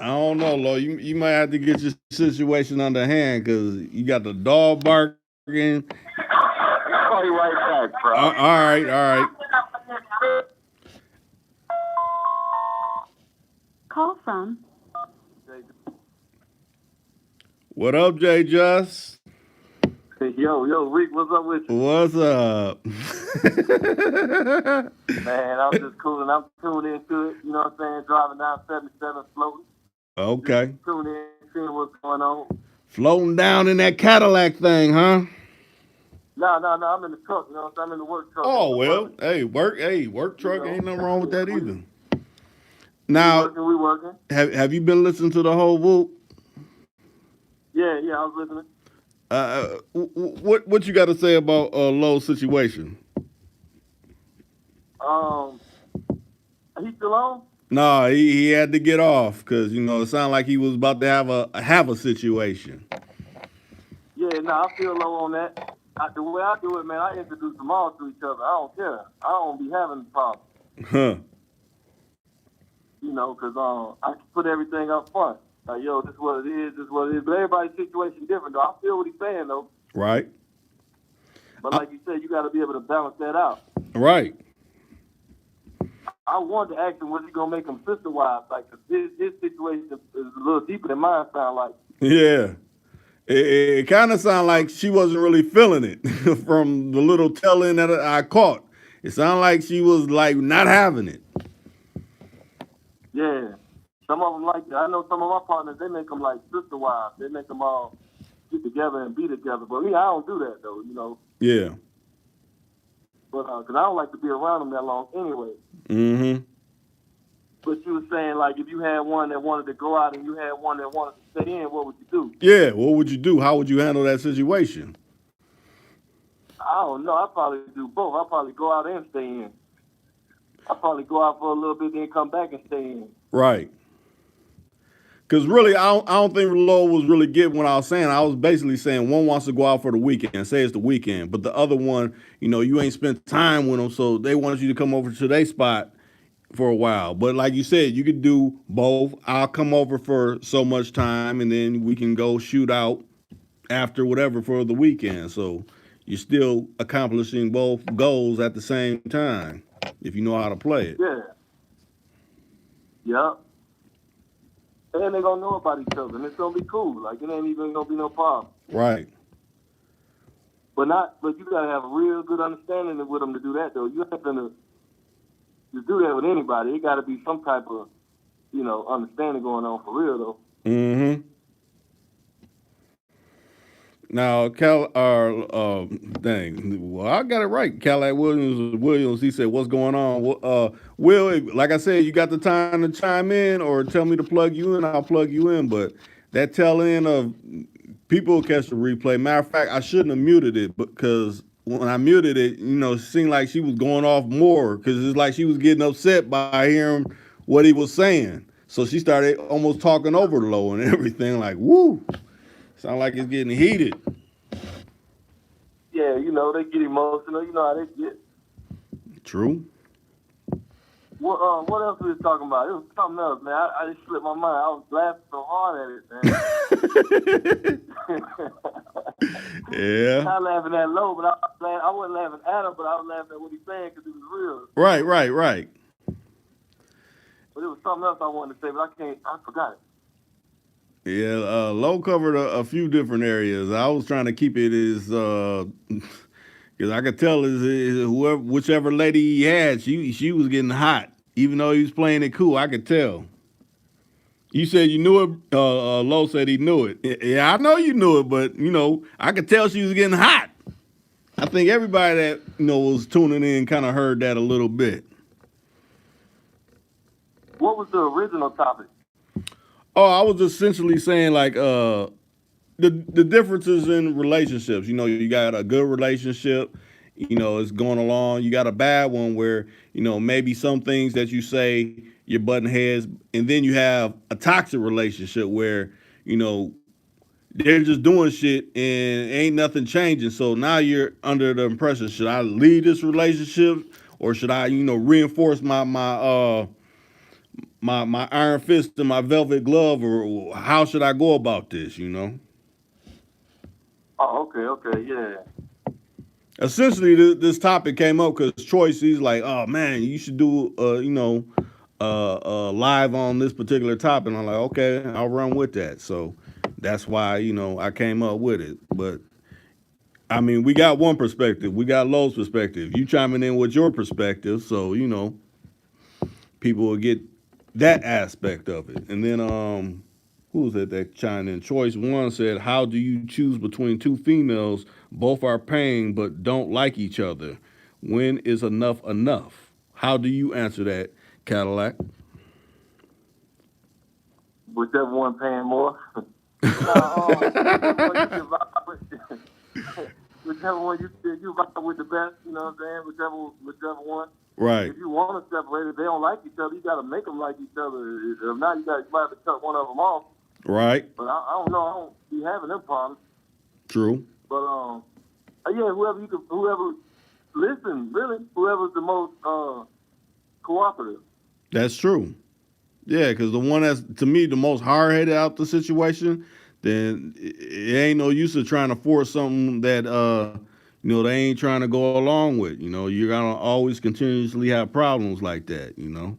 I don't know, Lo. You might have to get your situation under hand because you got the dog barking. I'll call you right back, bro. All right, all right. Call from. What up, Jay Just? Yo, Rick, what's up with you? What's up? Man, I'm just cool and I'm tuned into it. You know what I'm saying? Driving down 77 floating. Okay. Just tuned in, seeing what's going on. Floating down in that Cadillac thing, huh? No, I'm in the truck. You know what I'm saying? I'm in the work truck. Oh well, hey, work truck, ain't nothing wrong with that either. Now, We working. have you been listening to the whole whoop? Yeah, I was listening. What you got to say about Lowe's situation? He still on? Nah, he had to get off because it sounded like he was about to have a situation. Yeah, I feel low on that. The way I do it, man, I introduce them all to each other. I don't care. I don't be having problems. Huh. Because I can put everything up front. Like, yo, this is what it is, this is what it is. But everybody's situation different, though. I feel what he's saying, though. Right. But like you said, you got to be able to balance that out. Right. I wanted to ask him, was he going to make him sister-wise? Like, his situation is a little deeper than mine sound like. Yeah. It kind of sounded like she wasn't really feeling it from the little tell-in that I caught. It sounded like she was like not having it. Yeah. Some of them like that. I know some of my partners, they make them like sister-wives. They make them all get together and be together. But me, I don't do that, though, Yeah. But because I don't like to be around them that long anyway. Mm-hmm. But you were saying, like, if you had one that wanted to go out and you had one that wanted to stay in, what would you do? Yeah, what would you do? How would you handle that situation? I don't know. I'd probably do both. I'd probably go out and stay in. I'd probably go out for a little bit, then come back and stay in. Right. Because really, I don't think Lowe was really getting what I was saying. I was basically saying one wants to go out for the weekend, say it's the weekend, but the other one, you ain't spent time with them, so they want you to come over to their spot for a while. But like you said, you could do both. I'll come over for so much time, and then we can go shoot out after whatever for the weekend. So you're still accomplishing both goals at the same time if you know how to play it. Yeah. Yep. And they're gonna know about each other, and it's gonna be cool. Like it ain't even gonna be no problem. Right. But you gotta have a real good understanding with them to do that, though. You ain't gonna just do that with anybody. It gotta be some type of, understanding going on for real, though. Mm-hmm. Now, dang, well, I got it right. Cadillac Williams, he said, "What's going on?" Will, like I said, you got the time to chime in or tell me to plug you in, I'll plug you in. But that tail end of people catch the replay. Matter of fact, I shouldn't have muted it because when I muted it, it seemed like she was going off more because it's like she was getting upset by hearing what he was saying. So she started almost talking over Low and everything. Like, woo. Sound like it's getting heated. Yeah, they get emotional. You know how they get. True. What else we was talking about? It was something else, man. I just slipped my mind. I was laughing so hard at it, man. Yeah. Not laughing at Low, but I wasn't laughing at him, but I was laughing at what he's saying because it was real. Right. But it was something else I wanted to say, but I forgot it. Yeah, Low covered a few different areas. I was trying to keep it as because I could tell whichever lady he had, she was getting hot, even though he was playing it cool. I could tell. You said you knew it. Low said he knew it. Yeah, I know you knew it, but I could tell she was getting hot. I think everybody that was tuning in kind of heard that a little bit. What was the original topic? Oh, I was essentially saying like the differences in relationships. You got a good relationship, it's going along. You got a bad one where, maybe some things that you say you're butting heads, and then you have a toxic relationship where, they're just doing shit and ain't nothing changing. So now you're under the impression, should I leave this relationship or should I, reinforce my iron fist and my velvet glove, or how should I go about this, Oh, okay, yeah. Essentially, this topic came up because Choice, he's like, oh, man, you should do, live on this particular topic. And I'm like, okay, I'll run with that. So that's why, I came up with it. But, I mean, we got one perspective. We got Low's perspective. You chiming in with your perspective. So, people will get that aspect of it. And then who was it that chimed in? Choice one said, how do you choose between two females? Both are paying but don't like each other. When is enough enough? How do you answer that, Cadillac? Whichever one paying more. Whichever one you vibe with the best, you know what I'm saying? Whichever one. Right. If you want to separate it, they don't like each other. You got to make them like each other. If not, you might have to cut one of them off. Right. But I don't know. I don't be having them problems. True. But yeah, whoever listen, really, whoever's the most cooperative. That's true. Yeah, because the one that's to me the most hard headed out the situation, then it ain't no use of trying to force something that they ain't trying to go along with. You're gonna always continuously have problems like that. Because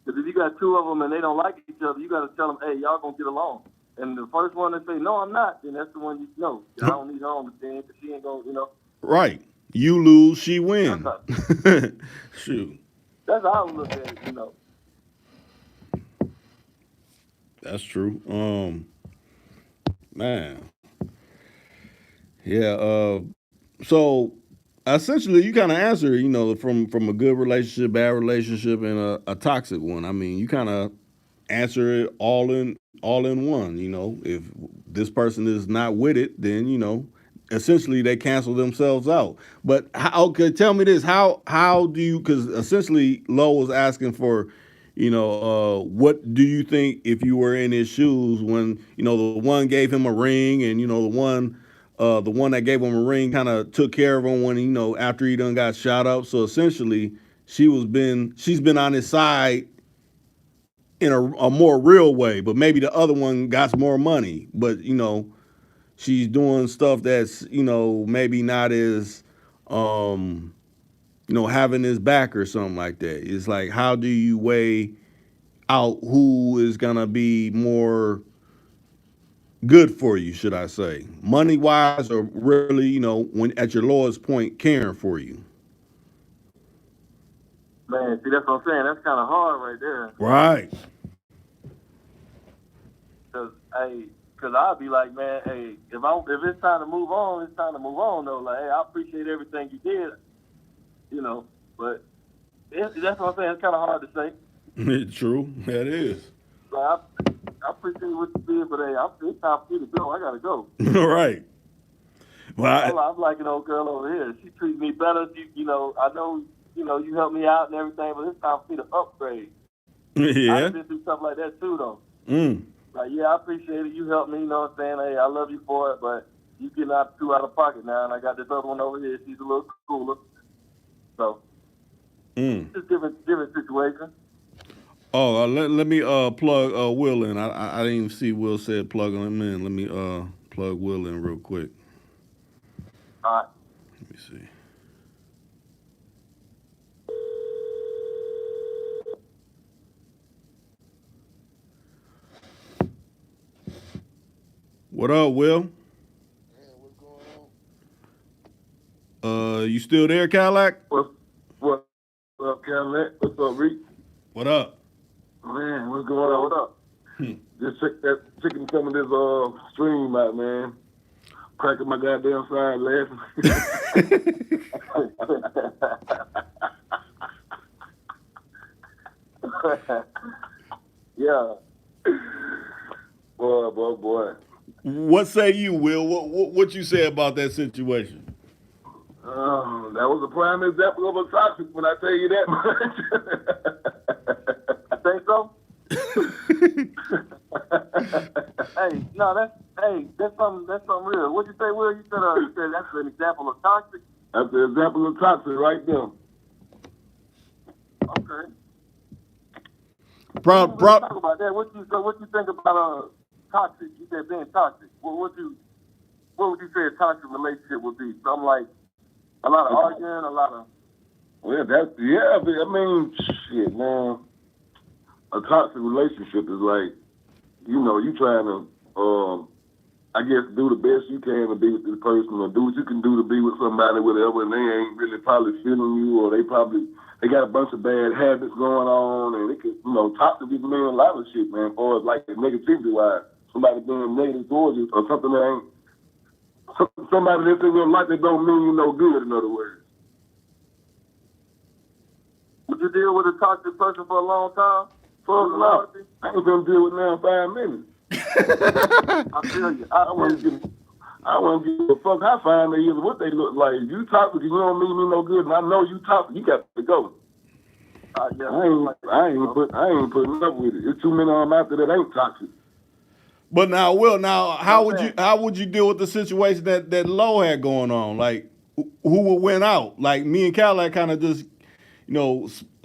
if you got two of them and they don't like each other, you got to tell them, hey, y'all gonna get along. And the first one that say, no, I'm not, then that's the one you know. I don't need her on the team because she ain't gonna, Right. You lose, she win. Shoot. That's how I would look at it, That's true. Man. Yeah, so essentially you kind of answer, from a good relationship, bad relationship, and a toxic one. I mean, you kind of answer it all in one. If this person is not with it, then essentially they cancel themselves out. But tell me this: how do you? Because essentially, Lo was asking for, what do you think if you were in his shoes when the one gave him a ring, and the one that gave him a ring kind of took care of him when after he done got shot up. So essentially, she's been on his side in a more real way, but maybe the other one got more money, but she's doing stuff that's maybe not as having his back or something like that. It's like, how do you weigh out who is gonna be more good for you, should I say, money wise, or really, when at your lowest point, caring for you? Man, see, that's what I'm saying. That's kind of hard right there. Right. Cause I'll be like, man, hey, if it's time to move on, it's time to move on though. Like, hey, I appreciate everything you did, but that's what I'm saying. It's kind of hard to say. True, that is. Like, I appreciate what you did, but hey, it's time for you to go. I gotta go. All right. Well, I'm like an old girl over here. She treats me better. I know, you helped me out and everything, but it's time for me to upgrade. Yeah. I've been through stuff like that too, though. Mm. Like, yeah, I appreciate it. You helped me, you know what I'm saying? Hey, I love you for it, but you getting out of pocket now, and I got this other one over here. She's a little cooler. So, it's just different situation. Oh, let me plug Will in. I didn't even see Will said plug him in. Let me plug Will in real quick. All right. Let me see. What up, Will? Man, what's going on? You still there, Cadillac? What's up, Cadillac? What's up, Reek? What up? Man, what's going on? What up? Just checking some of this stream out, man. Cracking my goddamn side laughing. Yeah. Boy. What say you, Will? What you say about that situation? That was a prime example of a toxic when I tell you that much. Think so? That's something real. What'd you say, Will? You said that's an example of toxic? That's an example of toxic right there. Okay. Talk about that. What you think about toxic? You said being toxic. What would you say a toxic relationship would be? Something like a lot of arguing, a lot of. Well, I mean, shit, man. A toxic relationship is like, you trying to, I guess, do the best you can to be with this person, or do what you can do to be with somebody, whatever, and they ain't really probably feeling you, or they got a bunch of bad habits going on, and it can, toxic can mean a lot of shit, man, as far as like negativity wise. Somebody being negative towards you, or something that ain't, somebody that's in your life that don't mean you no good, in other words. Would you deal with a toxic person for a long time? Fuck no. I ain't gonna deal with now in 5 minutes. I feel you. I want to give a fuck how fine they is, what they look like. If you toxic, you don't mean me no good, and I know you toxic, you got to go. I ain't putting up with it. There's too many of them out there that ain't toxic. But now, Will, how would you deal with the situation that Lowe had going on? Like, who would win out? Like, me and Cadillac kind of just,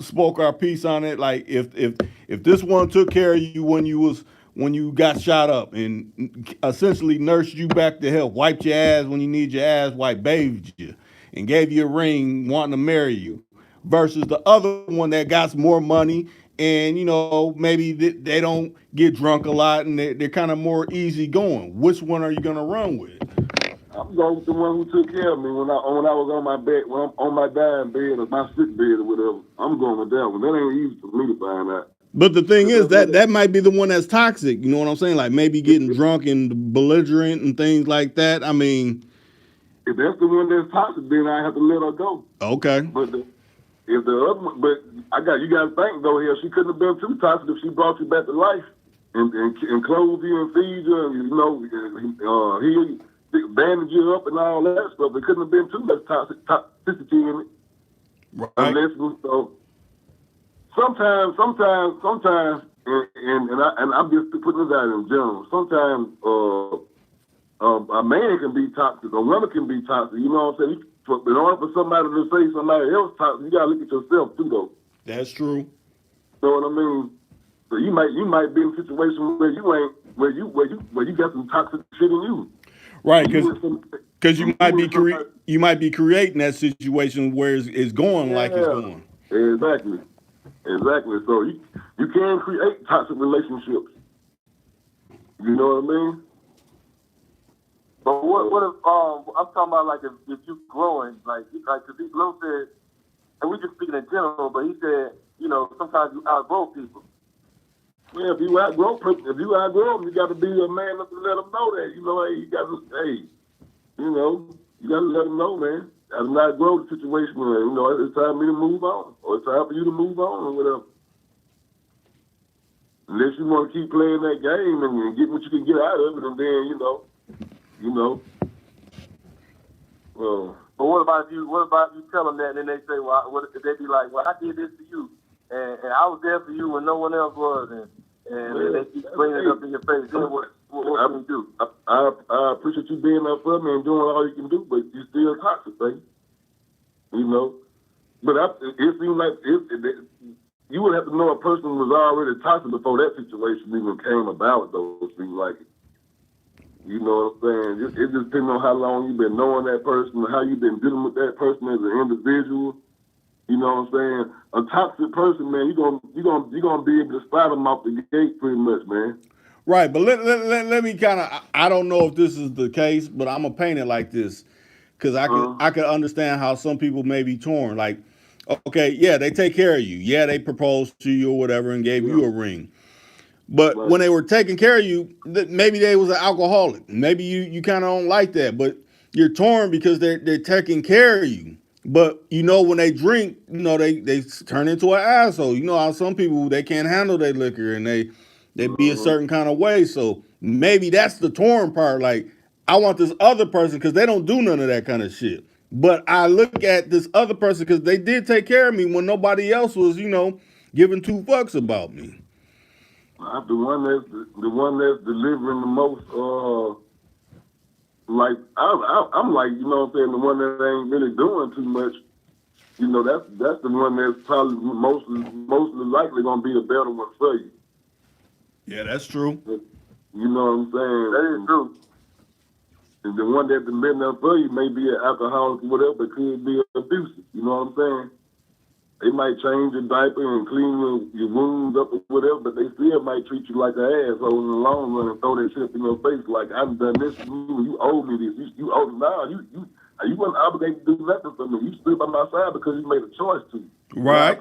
spoke our piece on it. Like, if this one took care of you when you got shot up and essentially nursed you back to health, wiped your ass when you need your ass wiped, bathed you, and gave you a ring, wanting to marry you, versus the other one that got more money and maybe they don't get drunk a lot and they're kind of more easy going. Which one are you gonna run with? I'm going with the one who took care of me when I was on my bed, when I'm on my dying bed or my sick bed or whatever. I'm going with that one. That ain't easy for me to find out. But the thing is that might be the one that's toxic. You know what I'm saying? Like maybe getting drunk and belligerent and things like that. I mean, if that's the one that's toxic, then I have to let her go. Okay. But if the other one, but you got to think though here, she couldn't have been too toxic if she brought you back to life and clothed you and feed you and he bandage you up and all that stuff. It couldn't have been too much toxicity in it. Right. Unless sometimes, and I'm just putting this out in general. Sometimes, a man can be toxic, a woman can be toxic. You know what I'm saying? In order for somebody to say somebody else toxic, you gotta look at yourself too, though. That's true. You know what I mean? So you might be in a situation where you got some toxic shit in you. Right, You because you might be creating that situation where it's going like it's going. Exactly. So you can create toxic relationships. You know what I mean? But what if I'm talking about like if you growing like because Low said, and we just speaking in general, but he said sometimes you outgrow people. Yeah, if you outgrow them, you got to be a man enough to let them know that. Hey, you got to let them know, man. I'm not grow the situation where it's time for me to move on, or it's time for you to move on, or whatever. Unless you want to keep playing that game and get what you can get out of it, and then But what about you tell them that, and then they say, well, what if they be like, well, I did this to you, and I was there for you when no one else was, and they keep bringing it up in your face. Then what can you do? I appreciate you being up for me and doing all you can do, but you still toxic, baby. But it seems like you would have to know a person was already toxic before that situation even came about, though. It seems like it. You know what I'm saying? It just depends on how long you've been knowing that person, how you've been dealing with that person as an individual. You know what I'm saying? A toxic person, man, you're gonna be able to spot them off the gate pretty much, man. Right, but let me kind of. I don't know if this is the case, but I'm gonna paint it like this because I could understand how some people may be torn. Like, okay, yeah, they take care of you. Yeah, they proposed to you or whatever and gave you a ring. But when they were taking care of you, maybe they was an alcoholic. Maybe you kind of don't like that, but you're torn because they're taking care of you. But when they drink, they turn into an asshole. You know how some people they can't handle their liquor and they be a certain kind of way. So maybe that's the torn part. Like I want this other person because they don't do none of that kind of shit. But I look at this other person because they did take care of me when nobody else was, giving two fucks about me. I'm the one that's delivering the most. Like I'm like, you know what I'm saying, the one that ain't really doing too much. That's the one that's probably mostly likely gonna be a better one for you. Yeah, that's true. You know what I'm saying? That is true. And the one that's been there for you may be an alcoholic or whatever, but could be abusive. You know what I'm saying? They might change your diaper and clean your wounds up or whatever, but they still might treat you like an asshole in the long run and throw that shit in your face like, I've done this for you, you owe me this. You owe me now. You wasn't obligated to do nothing for me. You stood by my side because you made a choice to. Right.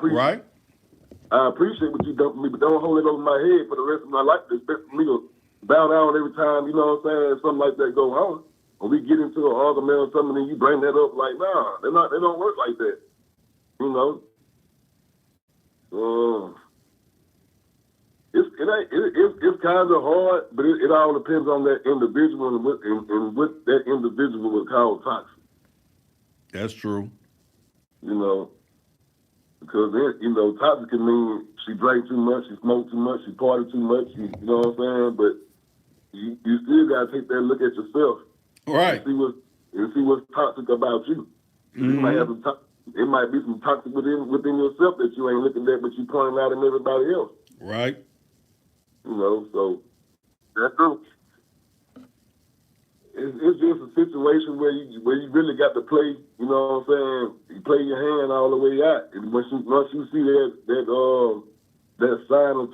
I appreciate what you done for me, but don't hold it over my head for the rest of my life. Expect me to bow down every time, you know what I'm saying, something like that go on. When we get into an argument or something and you bring that up, like, nah, they don't work like that. It's kind of hard, but it all depends on that individual and what that individual would call toxic. That's true. Because toxic can mean she drank too much, she smoked too much, she partied too much. You know what I'm saying? But you still gotta take that look at yourself, right? And see what's toxic about you. You might have it might be some toxic within yourself that you ain't looking at, but you pointing out in everybody else. Right. So that's true. It's just a situation where you really got to play. You know what I'm saying? You play your hand all the way out, and once you see that sign of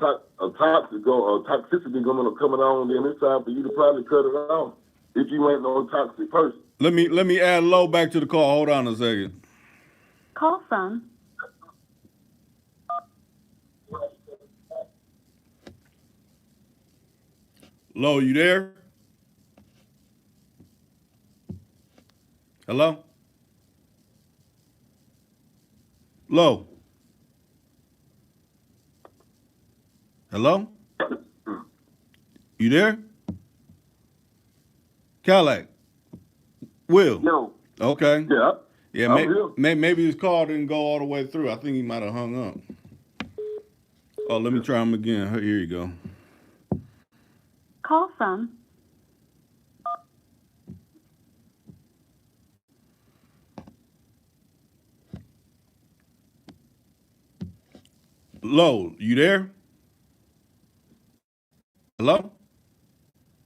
toxic or toxicity coming on, then it's time for you to probably cut it off if you ain't no toxic person. Let me add Low back to the call. Hold on a second. Call from Low, you there? Hello? Low? Hello? You there? Cadillac? Will? No. Okay. Yeah. Yeah, maybe his call didn't go all the way through. I think he might have hung up. Oh, let me try him again. Here you go. Call from Lo, you there? Hello?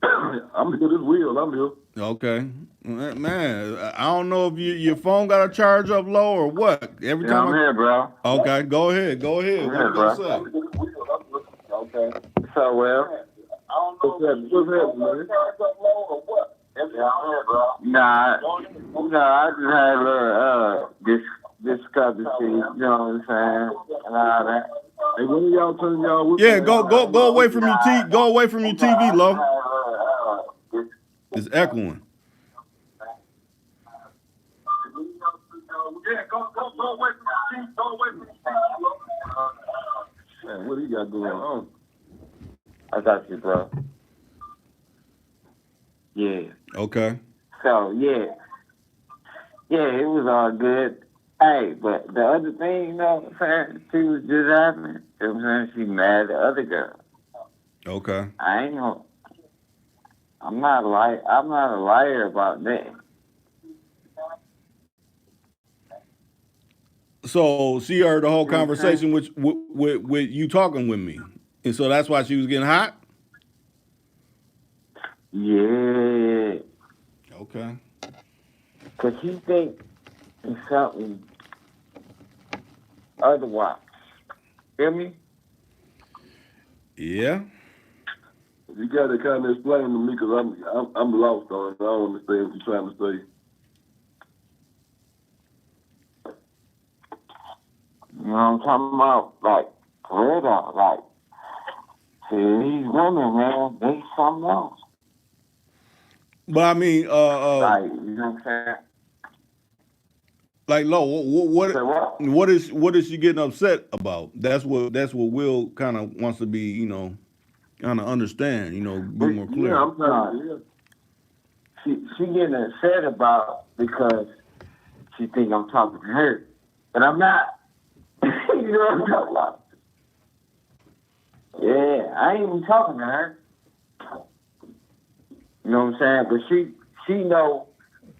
I'm here. This Will. I'm here. Okay. Man, I don't know if your phone got a charge up low or what. Every Yeah, time I'm here, bro. Okay, go ahead. Go ahead. I'm What here, you gonna bro. say? Okay. So, well, What's happening, man? nah, I just had a little, discrepancy, you know what I'm saying, and all that. Hey, when y'all turn y'all? Yeah, go away from your go away from your TV, Lo. It's echoing. Man, what do you got going on? I got you, bro. Yeah. Okay. So, yeah, it was all good. Hey, but the other thing, you know what I'm saying, she was just happening. You know what I'm saying? She mad at the other girl. Okay. I ain't no, I'm not a liar about that. So she heard the whole You know what I'm conversation with you talking with me, and so that's why she was getting hot. Yeah. Okay. Because she think it's something otherwise. Feel me? Yeah. You got to kind of explain to me because I'm lost on it. I don't understand what you're trying to say. You know what I'm talking about? Like, for real though, like, see, these women, man, they something else. But I mean, Like, you know what I'm saying? like Lo, Say what? what is she getting upset about? That's what Will kind of wants to be, kind of understand, be more Yeah, clear. I'm trying to. Yeah. She getting upset about because she think I'm talking to her. But I'm not. You know what I'm talking about? Yeah, I ain't even talking to her. You know what I'm saying? But she know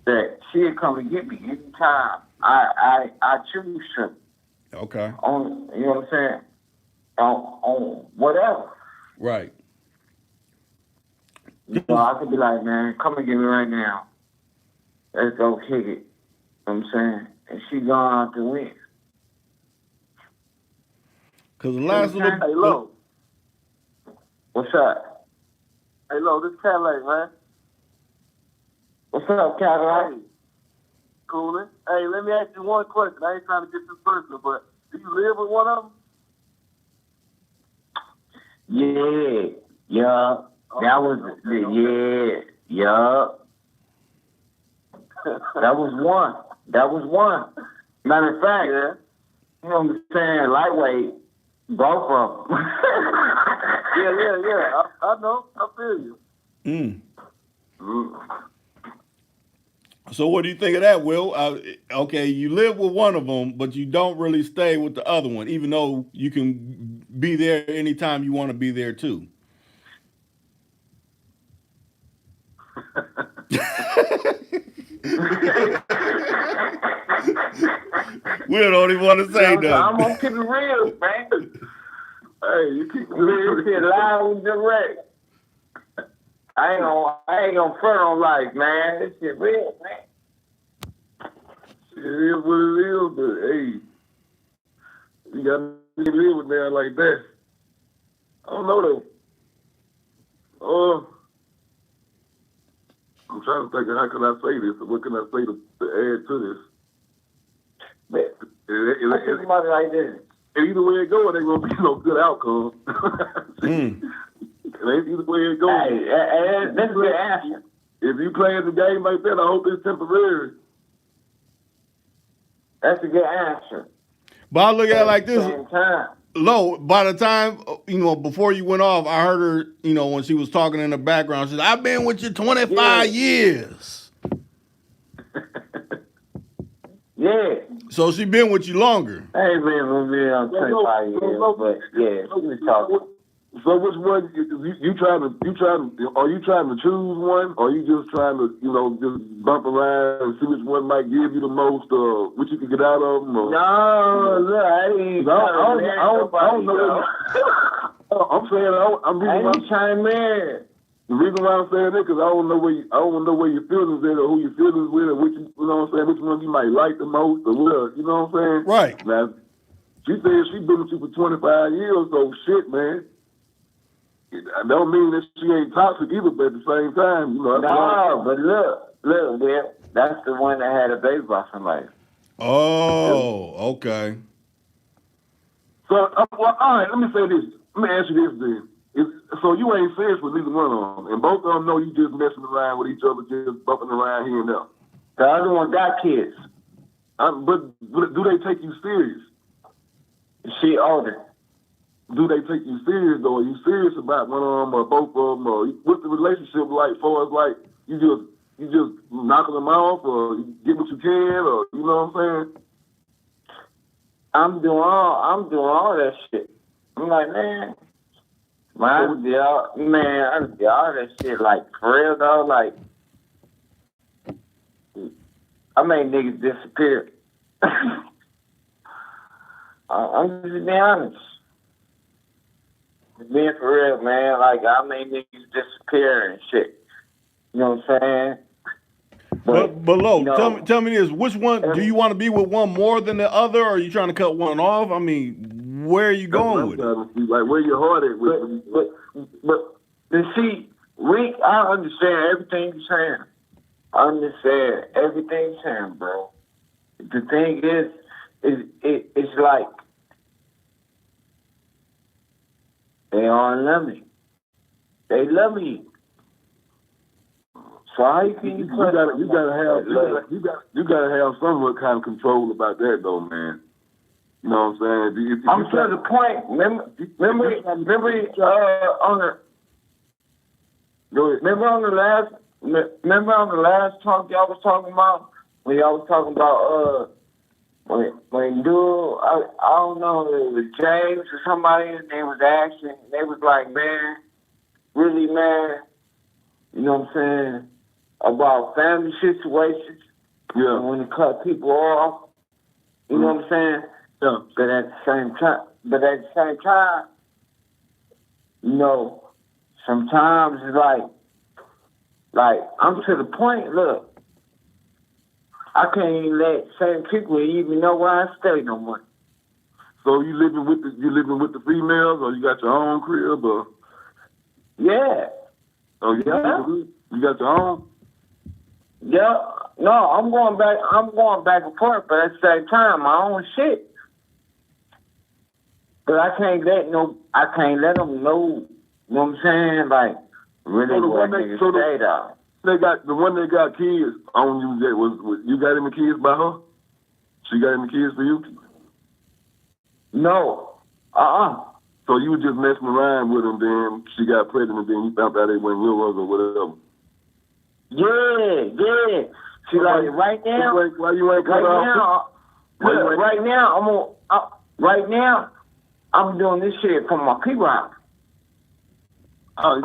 that she'll come and get me anytime I choose to. Okay. On, you know what I'm saying? On whatever. Right. You know, I could be like, man, come and get me right now. Let's go kick it. You know what I'm saying? And she gone out to win. Because the last little. Hey, Lo. What's up? Hey, Lo, this Cadillac, man. What's up, Cadillac? Hey, coolin'. Hey, let me ask you one question. I ain't trying to get too personal, but do you live with one of them? Yeah. That was, yeah. That was one. Matter of fact, Yeah. you know what I'm saying? Lightweight, both of them. Yeah. I know. I feel you. So what do you think of that, Will? Okay, you live with one of them, but you don't really stay with the other one, even though you can be there anytime you want to be there too. Will don't even want to say I'm nothing. gonna keep it real, man. Hey, you keep Real shit, live and direct. I ain't gonna front on life, man. This shit real, man. it is what it is, but hey, you got to live with man like that. I don't know though. I'm trying to think of how can I say this, or what can I say to add to this. But I think somebody like this. Either way it goes, ain't gonna be no good outcome. Either way it goes. Hey, that's a good answer. If you playing the game like that, I hope it's temporary. That's a good answer. But I look at it like this. Same time. Lo, by the time, before you went off, I heard her, when she was talking in the background, she said, I've been with you 25 years. Yeah. So she been with you longer. I ain't been with me on 25 years, but yeah, she was talking. So which one you trying to are you trying to choose one, or you just trying to just bump around and see which one might give you the most, what you can get out of them? Or? No, look, I ain't I don't know. I'm saying I ain't trying to marry. the reason why I'm saying that because I don't know where your feelings is or who your feelings with or which you know what I'm saying, which one you might like the most or what, you know what I'm saying? Right. Now she said she been with you for 25 years, so shit, man. I don't mean that she ain't toxic either, but at the same time, No, but look, man, that's the one that had a baby by somebody. Oh, okay. So, well, all right, let me say this. Let me ask you this then. So you ain't serious with neither one of them, and both of them know you just messing around with each other, just bumping around here and there. The other one got kids. But do they take you serious? She older. Do they take you serious though? Are you serious about one of them or both of them? Or what's the relationship like? For us, like you just knocking them off, or you get what you can, or you know what I'm saying? I'm doing all that shit. I'm like, man, I did all that shit. Like for real though, like I made niggas disappear. I'm just being honest. Being for real, man. Like I made niggas disappear and shit. You know what I'm saying? But Lo, tell me this: which one do you want to be with? One more than the other, or are you trying to cut one off? I mean, where are you going with it? Like where your heart at with it? But see, Rick, I understand everything you're saying. I understand everything you're saying, bro. The thing is it's like they all love me. They love me. So how you can you gotta have some kind of control about that though, man. You know what I'm saying? I'm to the point. Remember on the last talk y'all was talking about when y'all was talking about when dude I don't know it was James or somebody and they was asking they was like, man, really man, you know what I'm saying, about family situations. Yeah. And when you cut people off, you know what I'm saying? Yeah. But at the same time, you know, sometimes it's like I'm to the point, look, I can't even let certain people even know where I stay no more. So you living with the females, or you got your own crib, or? Yeah. Oh yeah. You got your own? Yeah. No, I'm going back and forth, but at the same time, my own shit. But I can't let them know. You know what I'm saying? Like really, what niggas say though. The one that got kids on you. That was you got any kids by her? She got any kids for you? No. So you were just messing around with them, then she got pregnant, and then you found out they weren't yours or whatever. Yeah. See, like right now. Why you ain't cut off? Right now, I'm doing this shit for my people out.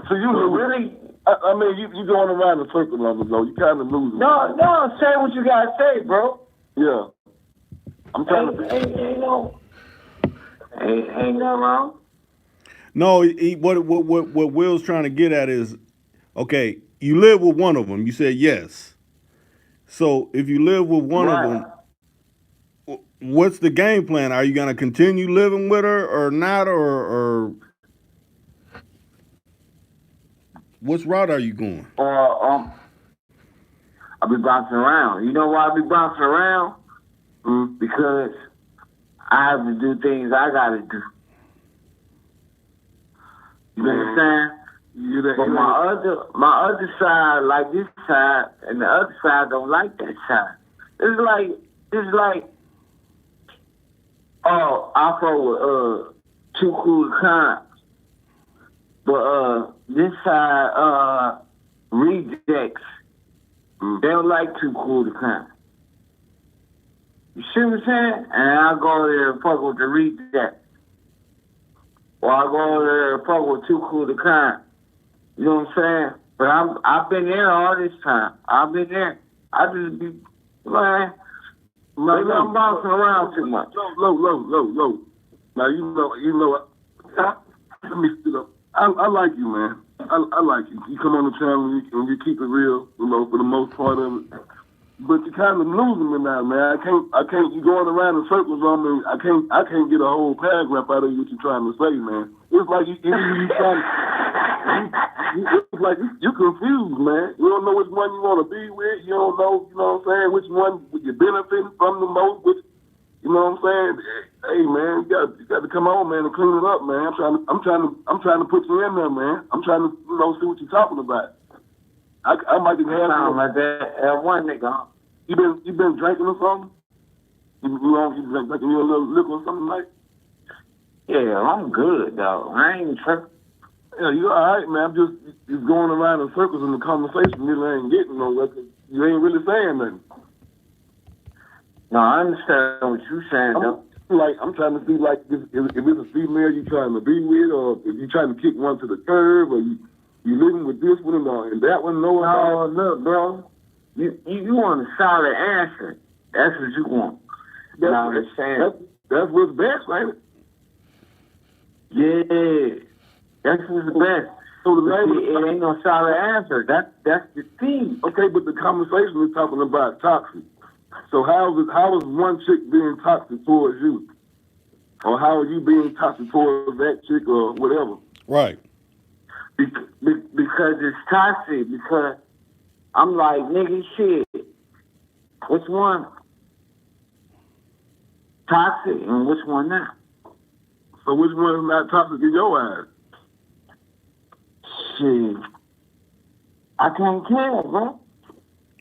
So you really? I mean, you going around the circle on the low. You kind of losing. No, say what you gotta say, bro. Yeah. I'm trying to. Ain't no wrong. No, what Will's trying to get at is, okay, you live with one of them. You said yes. So if you live with one of them, what's the game plan? Are you gonna continue living with her or not, or which route are you going? I'll be bouncing around. You know why I be bouncing around? Because I have to do things I gotta do. You understand? But my other side like this side, and the other side don't like that side. It's like, I fuck with Too Cool to Con, but this side rejects. They don't like Too Cool to Con. You see what I'm saying? And I go there and fuck with the reject. Or I go over there and fuck with Too Cool to Crime. You know what I'm saying? But I've been there all this time. I've been there. I just be, man, maybe I'm bouncing around too much. Low. Now you know. Let me sit up. I like you, man. I like you. You come on the channel and you keep it real, you know, for the most part of it. But you kind of losing me now, man. I can't. You going around in circles on me. I can't get a whole paragraph out of you what you're trying to say, man. It's like you trying. It's like you confused, man. You don't know which one you want to be with. You don't know, you know what I'm saying, which one you're benefiting from the most. Which, you know what I'm saying? Hey, man, you got to come on, man, and clean it up, man. I'm trying to put you in there, man. I'm trying to, you know, see what you're talking about. I might be having like that. One nigga. You been drinking or something? You been drinking you a little liquor or something like? Yeah, I'm good though. I ain't tripping. Yeah, you all right, man. I'm just going around in circles in the conversation. You ain't getting nowhere. You ain't really saying nothing. No, I understand what you're saying though. I'm trying to see like if it's a female you trying to be with, or if you trying to kick one to the curb, or you living with this one and that one. No, look, bro. You want a solid answer. That's what you want. That's what's best, right? Yeah. That's what's best. So it ain't no solid answer. That's the thing. Okay, but the conversation is talking about toxic. So how is one chick being toxic towards you? Or how are you being toxic towards that chick or whatever? Right. Because it's toxic. Because I'm like, nigga, shit. Which one? Toxic and which one not? So which one is not toxic in your eyes? Shit. I can't tell, bro.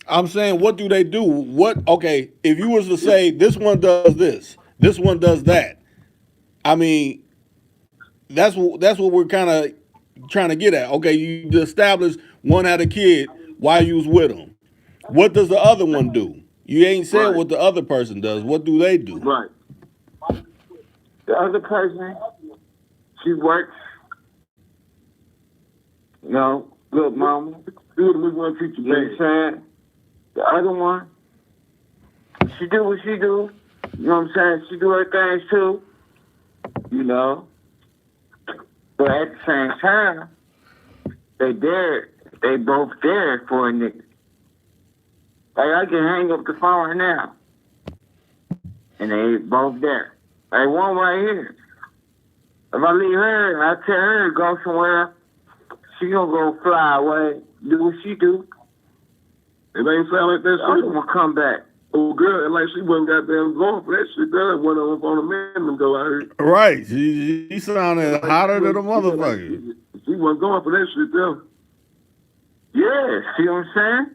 I'm saying, what do they do? Okay, if you was to say this one does this one does that, I mean, that's what we're kind of trying to get at. Okay, you establish one had a kid while you was with them. What does the other one do? You ain't said what the other person does. What do they do? Right. The other person, she works. You know, good mama. Good, we want to teach you. You know what I'm saying? The other one, she do what she do. You know what I'm saying? She do her things too. You know. But at the same time, they both there for a nigga. Like, I can hang up the phone right now. And they both there. Like, one right here. If I leave her, I tell her to go somewhere, she gonna go fly away, do what she do. It ain't sound like that shit. I'm gonna come back. Oh, girl, and like she wasn't goddamn going for that shit. That went on a man and go, I heard. Right. She sounded hotter than a motherfucker. She wasn't going for that shit, though. Yeah, see what I'm saying?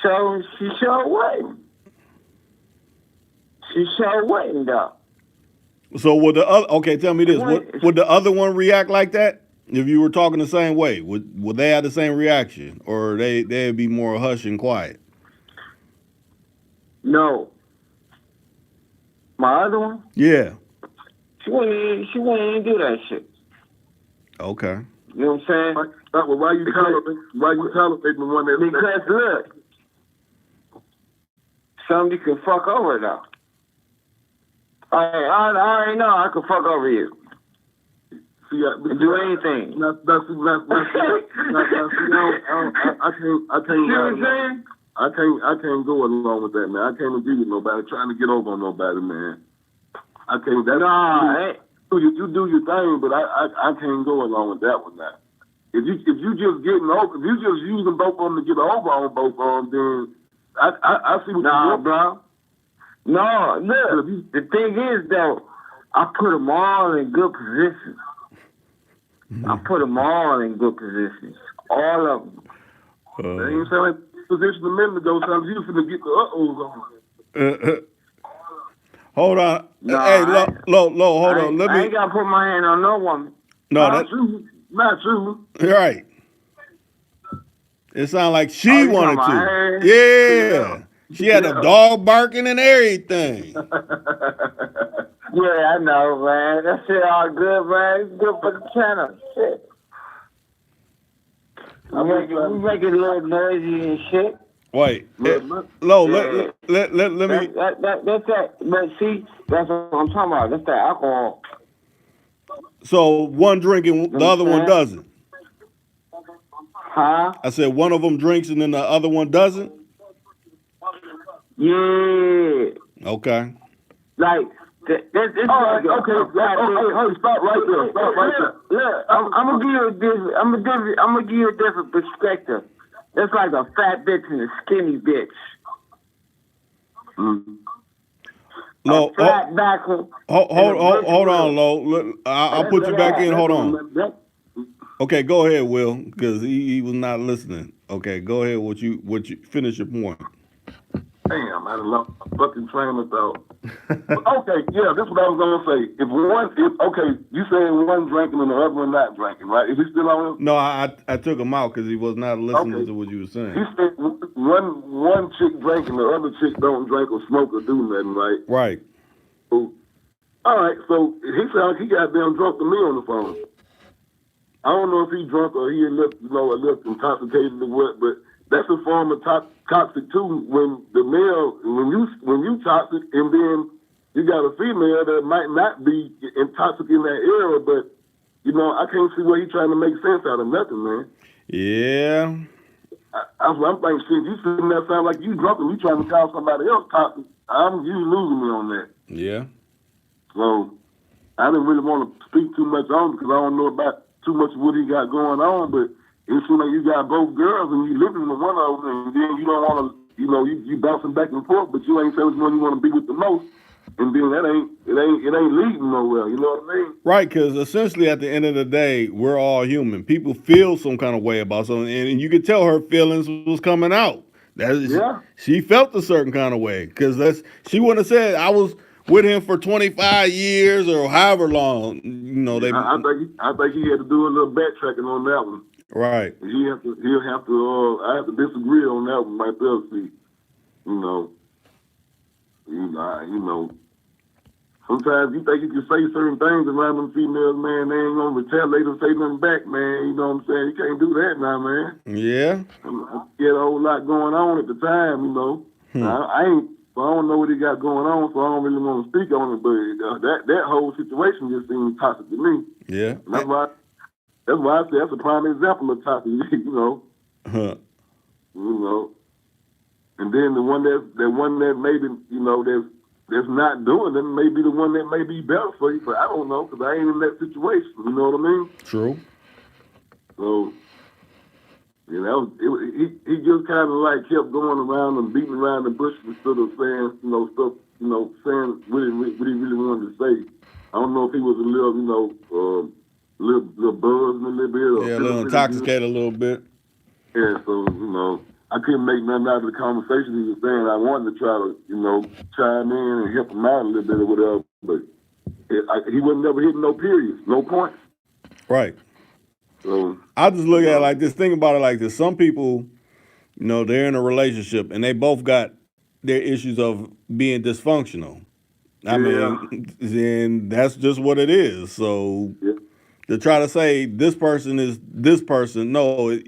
So she sure waiting. She sure waiting, though. So would the other? Okay, tell me this: would the other one react like that if you were talking the same way? Would they have the same reaction, or they'd be more hush and quiet? No. My other one? Yeah. She wouldn't even do that shit. Okay. You know what I'm saying? Why you tolerating the one that? Because look, somebody can fuck over though. I already know I can fuck over you. See, do anything. I can't go along with that, man. I can't agree with nobody trying to get over on nobody, man. I can't. You do your thing, but I can't go along with that one now. If you just getting over, if you just using both of them to get over on both of them, then I see what you're doing, bro. No, look. The thing is though, I put them all in good positions. I put them all in good positions. All of them. They ain't sound like position a minute ago. Sounds you finna get the on. Hold on. No, hey, hold on. Let me. I ain't gotta put my hand on no woman. No, not true. Right. It sounds like she wanted to. Yeah. She had a dog barking and everything. Yeah, I know, man. That shit all good, man. It's good for the channel. Shit. We make it a little noisy and shit. Wait, Look, Lo, Yeah. let me. That's that. But see, that's what I'm talking about. That's that alcohol. So one drinking, the other one doesn't. Huh? I said one of them drinks and then the other one doesn't. Yeah. Okay. Like, this all right, okay. Hey, stop right there. Stop right there. Look, I'm gonna give you a different. I'm gonna give you a different perspective. It's like a fat bitch and a skinny bitch. Mm-hmm. Lo, A flat back one. hold on, Lo. I'll put you back in. Hold on. Okay, go ahead, Will, because he was not listening. Okay, go ahead. What you finish your point. Damn, I lost my fucking train of thought. Okay, yeah, that's what I was gonna say. Okay, you saying one drinking and the other one not drinking, right? Is he still on? No, I took him out because he was not listening to what you were saying. He said one chick drinking, the other chick don't drink or smoke or do nothing, right? Right. So, all right, so he sounds like he got damn drunk to me on the phone. I don't know if he drunk or he a little intoxicated or what, but that's a form of toxic too. When you toxic, and then you got a female that might not be intoxic in that era, but I can't see where he's trying to make sense out of nothing, man. Yeah. I'm thinking, shit, you sitting there sound like you drunk and you trying to call somebody else toxic. You losing me on that. Yeah. So I didn't really want to speak too much on it because I don't know about too much of what he got going on, but it seems like you got both girls and you living with one of them, and then you don't want to, you bouncing back and forth, but you ain't saying which one you want to be with the most, and then it ain't leading nowhere. You know what I mean? Right, because essentially at the end of the day, we're all human. People feel some kind of way about something, and you could tell her feelings was coming out. She felt a certain kind of way because she wouldn't have said I was with him for 25 years or however long. I think he had to do a little backtracking on that one. Right. He'll have to. I have to disagree on that one myself. See, sometimes you think you can say certain things around them females, man. They ain't gonna retaliate or say nothing back, man. You know what I'm saying? You can't do that now, man. Yeah. I get a whole lot going on at the time, I don't know what he got going on, so I don't really want to speak on it. But that whole situation just seems toxic to me. Yeah. And that's why I say that's a prime example of toxic. Huh. And then the one that maybe that's not doing it may be the one that may be better for you. But I don't know because I ain't in that situation. You know what I mean? True. So. He just kind of like kept going around and beating around the bush instead of saying, stuff, saying what he really wanted to say. I don't know if he was a little, little buzzed a little bit. Yeah, a little intoxicated a little bit. Yeah, so, I couldn't make nothing out of the conversation he was saying. I wanted to try to, chime in and help him out a little bit or whatever, but he wasn't never hitting no periods, no points. Right. So I just look at it like this. Think about it like this. Some people, they're in a relationship and they both got their issues of being dysfunctional. I mean, then that's just what it is. So to try to say this person is this person, no,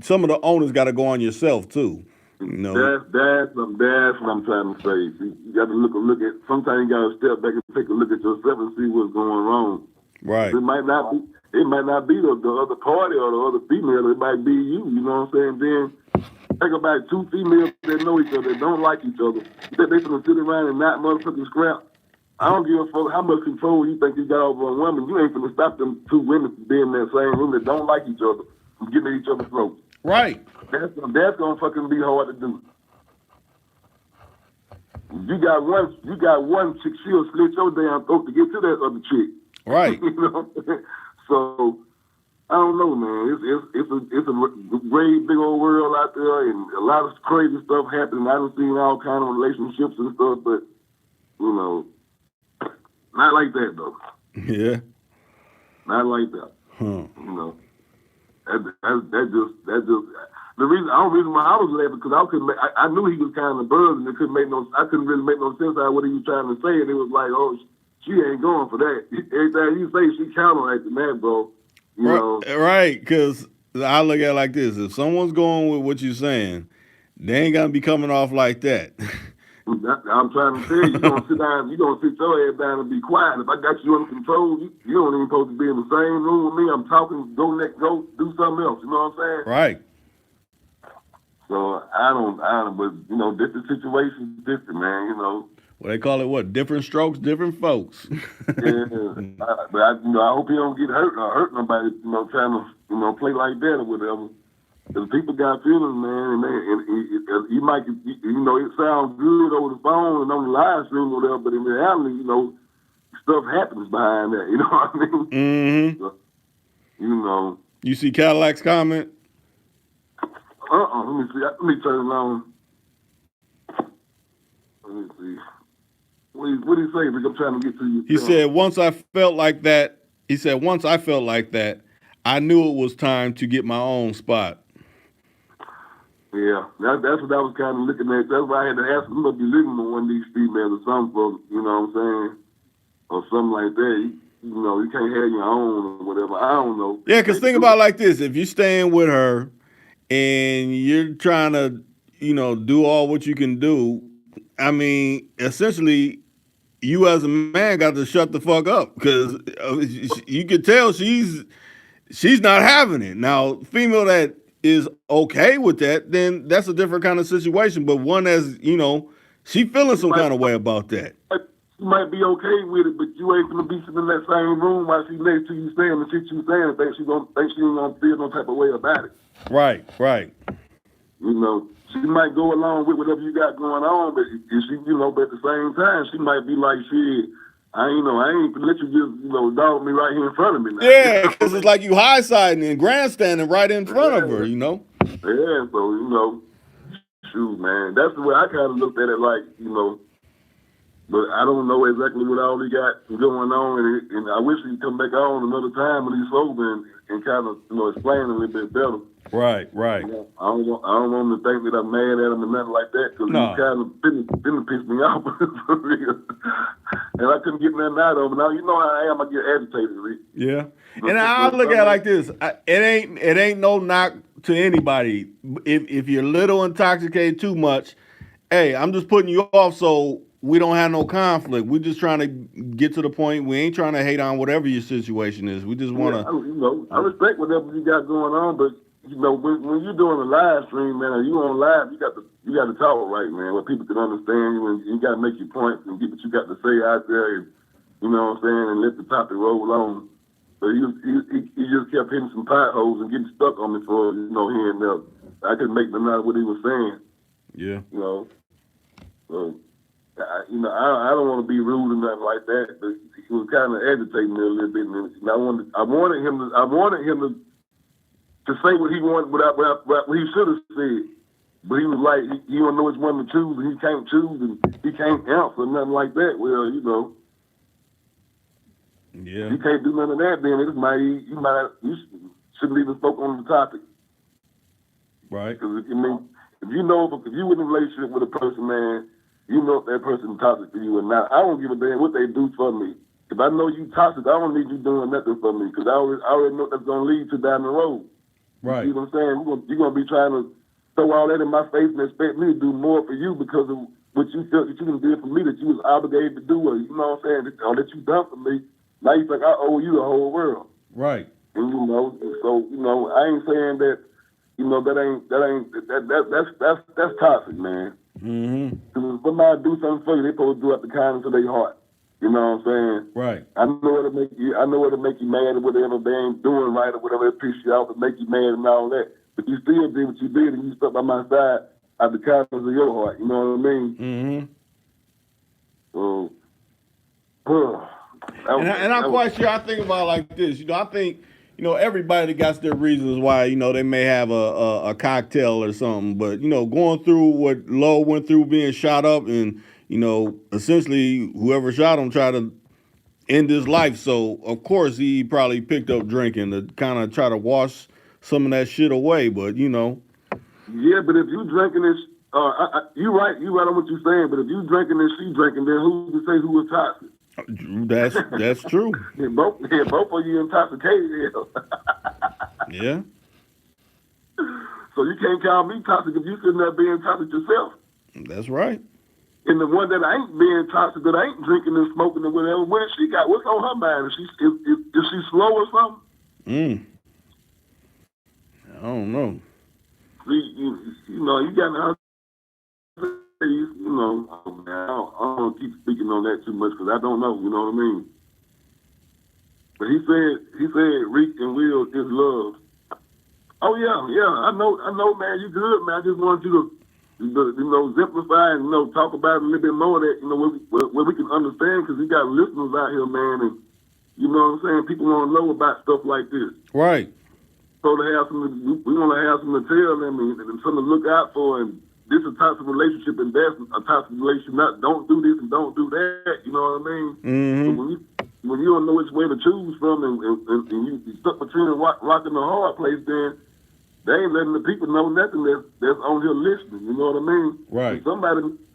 some of the onus got to go on yourself too. That's what I'm trying to say. You got to look at. Sometimes you got to step back and take a look at yourself and see what's going wrong. Right. It might not be the other party or the other female. It might be you. You know what I'm saying? Then think about two females that know each other, that don't like each other. That they gonna sit around and not motherfucking scrap. I don't give a fuck how much control you think you got over a woman. You ain't gonna stop them two women from being in that same room that don't like each other from getting at each other's throats. Right. That's gonna fucking be hard to do. You got one chick, she'll slit your damn throat to get to that other chick. Right. So I don't know, man. It's a great big old world out there, and a lot of crazy stuff happening. I've seen all kind of relationships and stuff, but not like that though. Yeah. Not like that. Huh. That just. The reason why I was laughing because I knew he was kind of buzzing. It couldn't make no. I couldn't really make no sense out of what he was trying to say, and it was like, oh, she ain't going for that. Everything you say, she counteracting that, bro. You know, right? Because I look at it like this: if someone's going with what you're saying, they ain't gonna be coming off like that. I'm trying to tell you, you gonna sit down, you gonna sit your ass down and be quiet. If I got you under control, you don't even supposed to be in the same room with me. I'm talking, go do something else. You know what I'm saying? Right. So I don't, but you know, different situations, different, man. You know. Well, they call it what? Different strokes, different folks. Yeah, but I hope he don't get hurt or hurt nobody. You know, trying to play like that or whatever. Because people got feelings, man, and you might, it sounds good over the phone and on the live stream or whatever, but in reality, stuff happens behind that. You know what I mean? Mm-hmm. So, You see Cadillac's comment? Let me see. Let me turn it on. Let me see. What did he say? Because I'm trying to get to you. He said, once I felt like that, I knew it was time to get my own spot. Yeah, that's what I was kind of looking at. That's why I had to ask him, you must be living with one of these females or something, you know what I'm saying? Or something like that. You can't have your own or whatever. I don't know. Yeah, because think about it like this. If you're staying with her and you're trying to, do all what you can do, I mean, essentially, you as a man got to shut the fuck up because you could tell she's not having it. Now, female that is okay with that, then that's a different kind of situation. But one that's, she feeling some kind of way about that. You might be okay with it, but you ain't gonna be sitting in that same room while she next to you saying the shit you saying. Think she ain't gonna feel no type of way about it. Right. She might go along with whatever you got going on, but if she, but at the same time, she might be like, shit, I ain't gonna let you just, dog me right here in front of me now. Yeah, because it's like you high-siding and grandstanding right in front of her, Yeah, so, shoot, man. That's the way I kind of looked at it, like, but I don't know exactly what all he got going on, and I wish he'd come back on another time when he's sober and kind of, explain a little bit better. Right. I don't want him to think that I'm mad at him or nothing like that, because he kind of didn't piss me off for real. And I couldn't get nothing out of him. Now, you know how I am, I get agitated, Rick. Yeah. And I look at it like this. It ain't no knock to anybody. If you're a little intoxicated too much, hey, I'm just putting you off so we don't have no conflict. We're just trying to get to the point. We ain't trying to hate on whatever your situation is. We just want to. I respect whatever you got going on, but when you're doing a live stream, man, or you on live, you got to talk right, man, where people can understand you, and you got to make your points and get what you got to say out there, and, you know what I'm saying, and let the topic roll on. So he just kept hitting some potholes and getting stuck on me for here and there. I couldn't make nothing out of what he was saying. Yeah. So. I don't want to be rude or nothing like that, but he was kind of agitating me a little bit. And I wanted him to say what he wanted, what he should have said. But he was like, he don't know which one to choose, and he can't choose, and he can't answer, nothing like that. Well, yeah, you can't do none of that. Then you shouldn't even spoke on the topic, right? Because if you in a relationship with a person, man. You know if that person is toxic for you or not. I don't give a damn what they do for me. If I know you toxic, I don't need you doing nothing for me because I already know what that's going to lead to down the road. Right. You know what I'm saying? You're going to be trying to throw all that in my face and expect me to do more for you because of what you felt that you didn't do for me that you was obligated to do, or you know what I'm saying, or that you done for me. Now you think I owe you the whole world. Right. And so I ain't saying that. That's toxic, man. Mm-hmm. Because if somebody do something for you, they supposed to do it the kindness of their heart. You know what I'm saying? Right. I know it'll make you mad or whatever. They ain't doing right or whatever. They piss you off and make you mad and all that. But you still did what you did, and you stuck by my side out the kindness of your heart. You know what I mean? Mm-hmm. So, and I'm quite sure. I think about it like this. I think. Everybody got their reasons why, they may have a cocktail or something. But, going through what Lowe went through being shot up and, essentially whoever shot him tried to end his life. So, of course, he probably picked up drinking to kind of try to wash some of that shit away. But, Yeah, but if you drinking this, you right on what you're saying. But if you drinking and she drinking, then who can say who was toxic? That's true. both of you intoxicated. Yeah. So you can't call me toxic if you sitting there being toxic yourself. That's right. And the one that ain't being toxic, that ain't drinking and smoking and whatever, what's on her mind? Is she slow or something? I don't know. See, you know, you got to, you know, I don't keep speaking on that too much because I don't know, you know what I mean? But he said, Rick and Will is love. Oh yeah, I know, man, you good, man. I just wanted you to, you know, exemplify and, you know, talk about it a little bit more that, you know, where we can understand, because we got listeners out here, man, and you know what I'm saying, people want to know about stuff like this. Right. So to have some, we want to have some to tell them and something to look out for, and this is a toxic relationship and that's a toxic relationship. Not don't do this and don't do that. You know what I mean? Mm-hmm. So when you don't know which way to choose from and you stuck between a rock and a hard place, then they ain't letting the people know nothing that's on here listening. You know what I mean? Right. And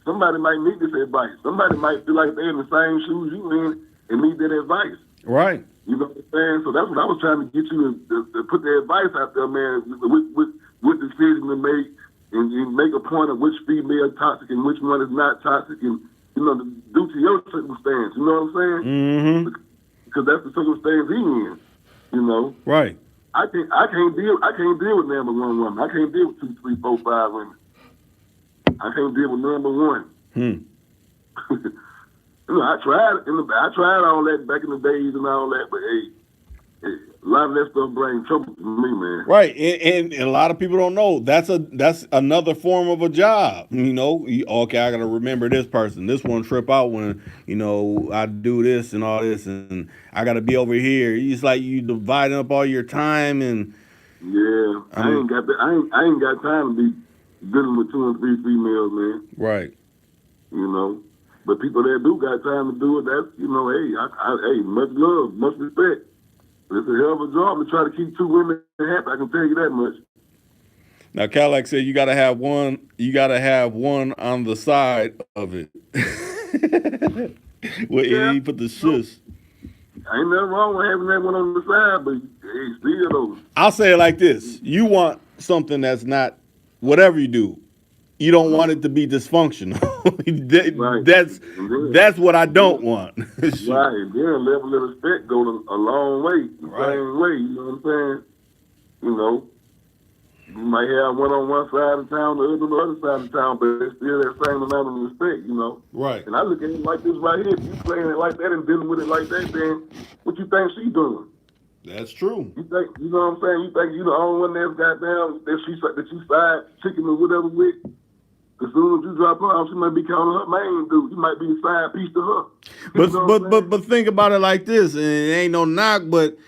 somebody might need this advice. Somebody might feel like they're in the same shoes you in and need that advice. Right. You know what I'm saying? So that's what I was trying to get you to put the advice out there, man, with decision to make, and you make a point of which female is toxic and which one is not toxic, and, you know, due to your circumstance. You know what I'm saying? Mm-hmm. Because that's the circumstance he in. You know? Right. I can't deal with number one woman. I can't deal with 2, 3, 4, 5 women. I can't deal with number one. You know, I tried all that back in the days and all that, but hey, a lot of that stuff brings trouble to me, man. Right, and a lot of people don't know that's another form of a job. You know, okay, I gotta remember this person. This one trip out when, you know, I do this and all this, and I gotta be over here. It's like you dividing up all your time, and yeah, I ain't got time to be dealing with 2 and 3 females, man. Right. You know, but people that do got time to do it, that's, you know, hey, much love, much respect. It's a hell of a job to try to keep 2 women happy. I can tell you that much. Now, Cadillac said you gotta have one. You gotta have one on the side of it. Well, Yeah. he put the shush. Ain't nothing wrong with having that one on the side, but hey, still though. I'll say it like this: you want something that's not, whatever you do, you don't want it to be dysfunctional. Right. That's what I don't want. Right, and then a level of respect goes a long way, the same way, you know what I'm saying? You know, you might have one on one side of town, the other on the other side of town, but it's still that same amount of respect, you know? Right. And I look at it like this right here. If you playing it like that and dealing with it like that, then what you think she doing? That's true. You think, you know what I'm saying? You think you the only one that's goddamn that you side chicken or whatever with? As soon as you drop her off, she might be calling her main dude. You might be a side piece to her. But You know but think about it like this, and it ain't no knock, but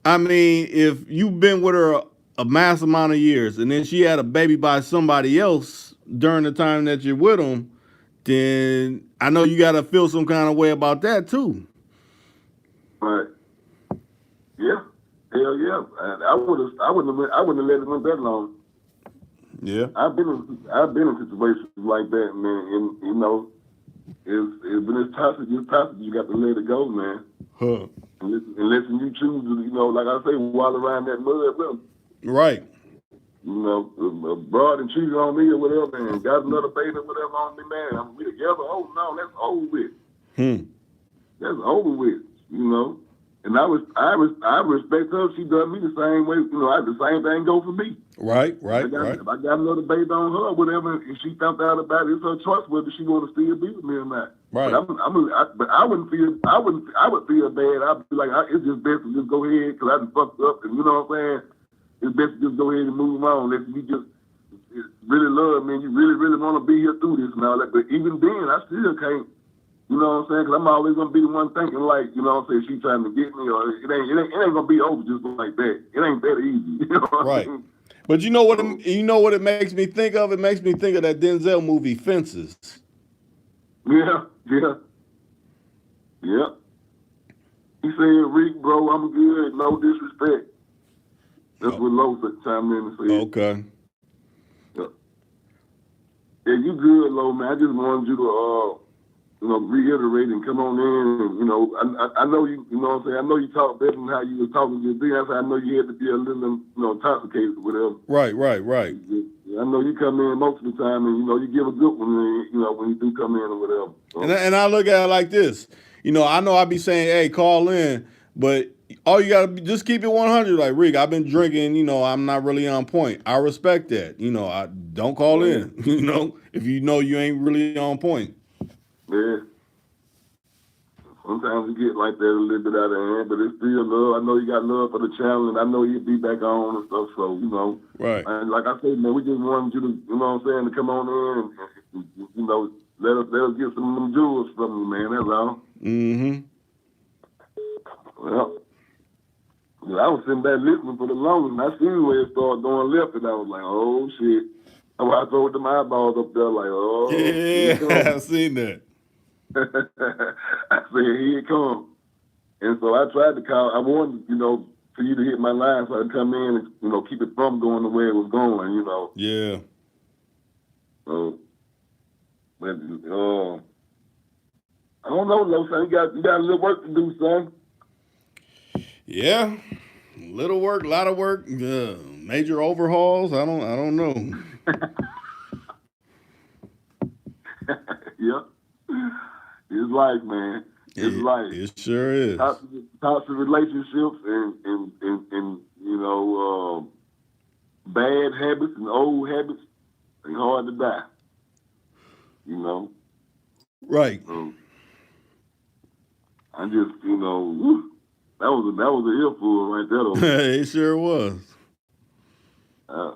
I mean, if you've been with her a mass amount of years, and then she had a baby by somebody else during the time that you're with them, then I know you got to feel some kind of way about that too. Right. Yeah. Hell yeah. I wouldn't have let it went that long. Yeah. I've been in situations like that, man, and you know, when it's toxic, you got to let it go, man. Huh. Unless you choose to, you know, like I say, walk around that mud with them. Right. You know, a broad and cheated on me or whatever, and got another baby or whatever on me, man. We together. Oh no, that's over with. That's over with. You know. And I respect her. She done me the same way. You know, the same thing go for me. Right. If I got another baby on her or whatever, and she found out about it, it's her choice whether she want to still be with me or not. Right. But I would feel bad. I'd be like, it's just best to just go ahead because I done fucked up, and you know what I'm saying? It's best to just go ahead and move on. If you just really love me, and you really, really want to be here through this and all that. But even then, I still can't. You know what I'm saying? Because I'm always gonna be the one thinking like, you know what I'm saying? She trying to get me, or it ain't gonna be over just like that. It ain't that easy. You know what Right. I mean? But you know what it makes me think of? It makes me think of that Denzel movie Fences. Yeah. He said, Rick, bro, I'm good. No disrespect. That's what Lowe chimed in and said. Okay. Yeah. you good, Lo, man. I just wanted you to, reiterate and come on in. And, I know you, you know what I'm saying? I know you talk better than how you were talking to your I know you had to be a little, intoxicated or whatever. Right. I know you come in most of the time and, you give a good one, when you do come in or whatever. So. And I look at it like this. I know I be saying, hey, call in, but all you got to just keep it 100. Like, Rick, I've been drinking, I'm not really on point. I respect that. I don't call in, if you know you ain't really on point. Yeah. Sometimes you get like that a little bit out of hand, but it's still love. I know you got love for the channel, and I know you'll be back on and stuff. So, Right. And like I said, man, we just wanted you to, to come on in and let us get some of them jewels from you, man. That's all. Mm-hmm. Well, I was sitting back listening for the longest, and I seen where it started going left, and I was like, oh, shit. So I told them eyeballs up there, like, oh. Yeah, I've seen that. I said, here it comes. And so I tried to call. I wanted, for you to hit my line so I could come in and, keep it from going the way it was going, Yeah. So, but, I don't know, though, son. You got a little work to do, son. Yeah. Little work, a lot of work, major overhauls. I don't know. Yeah. It's life, man. It's life. It sure is. Toxic relationships and bad habits and old habits, they hard to die. Right. So I just, that was an earful right there. It sure was. I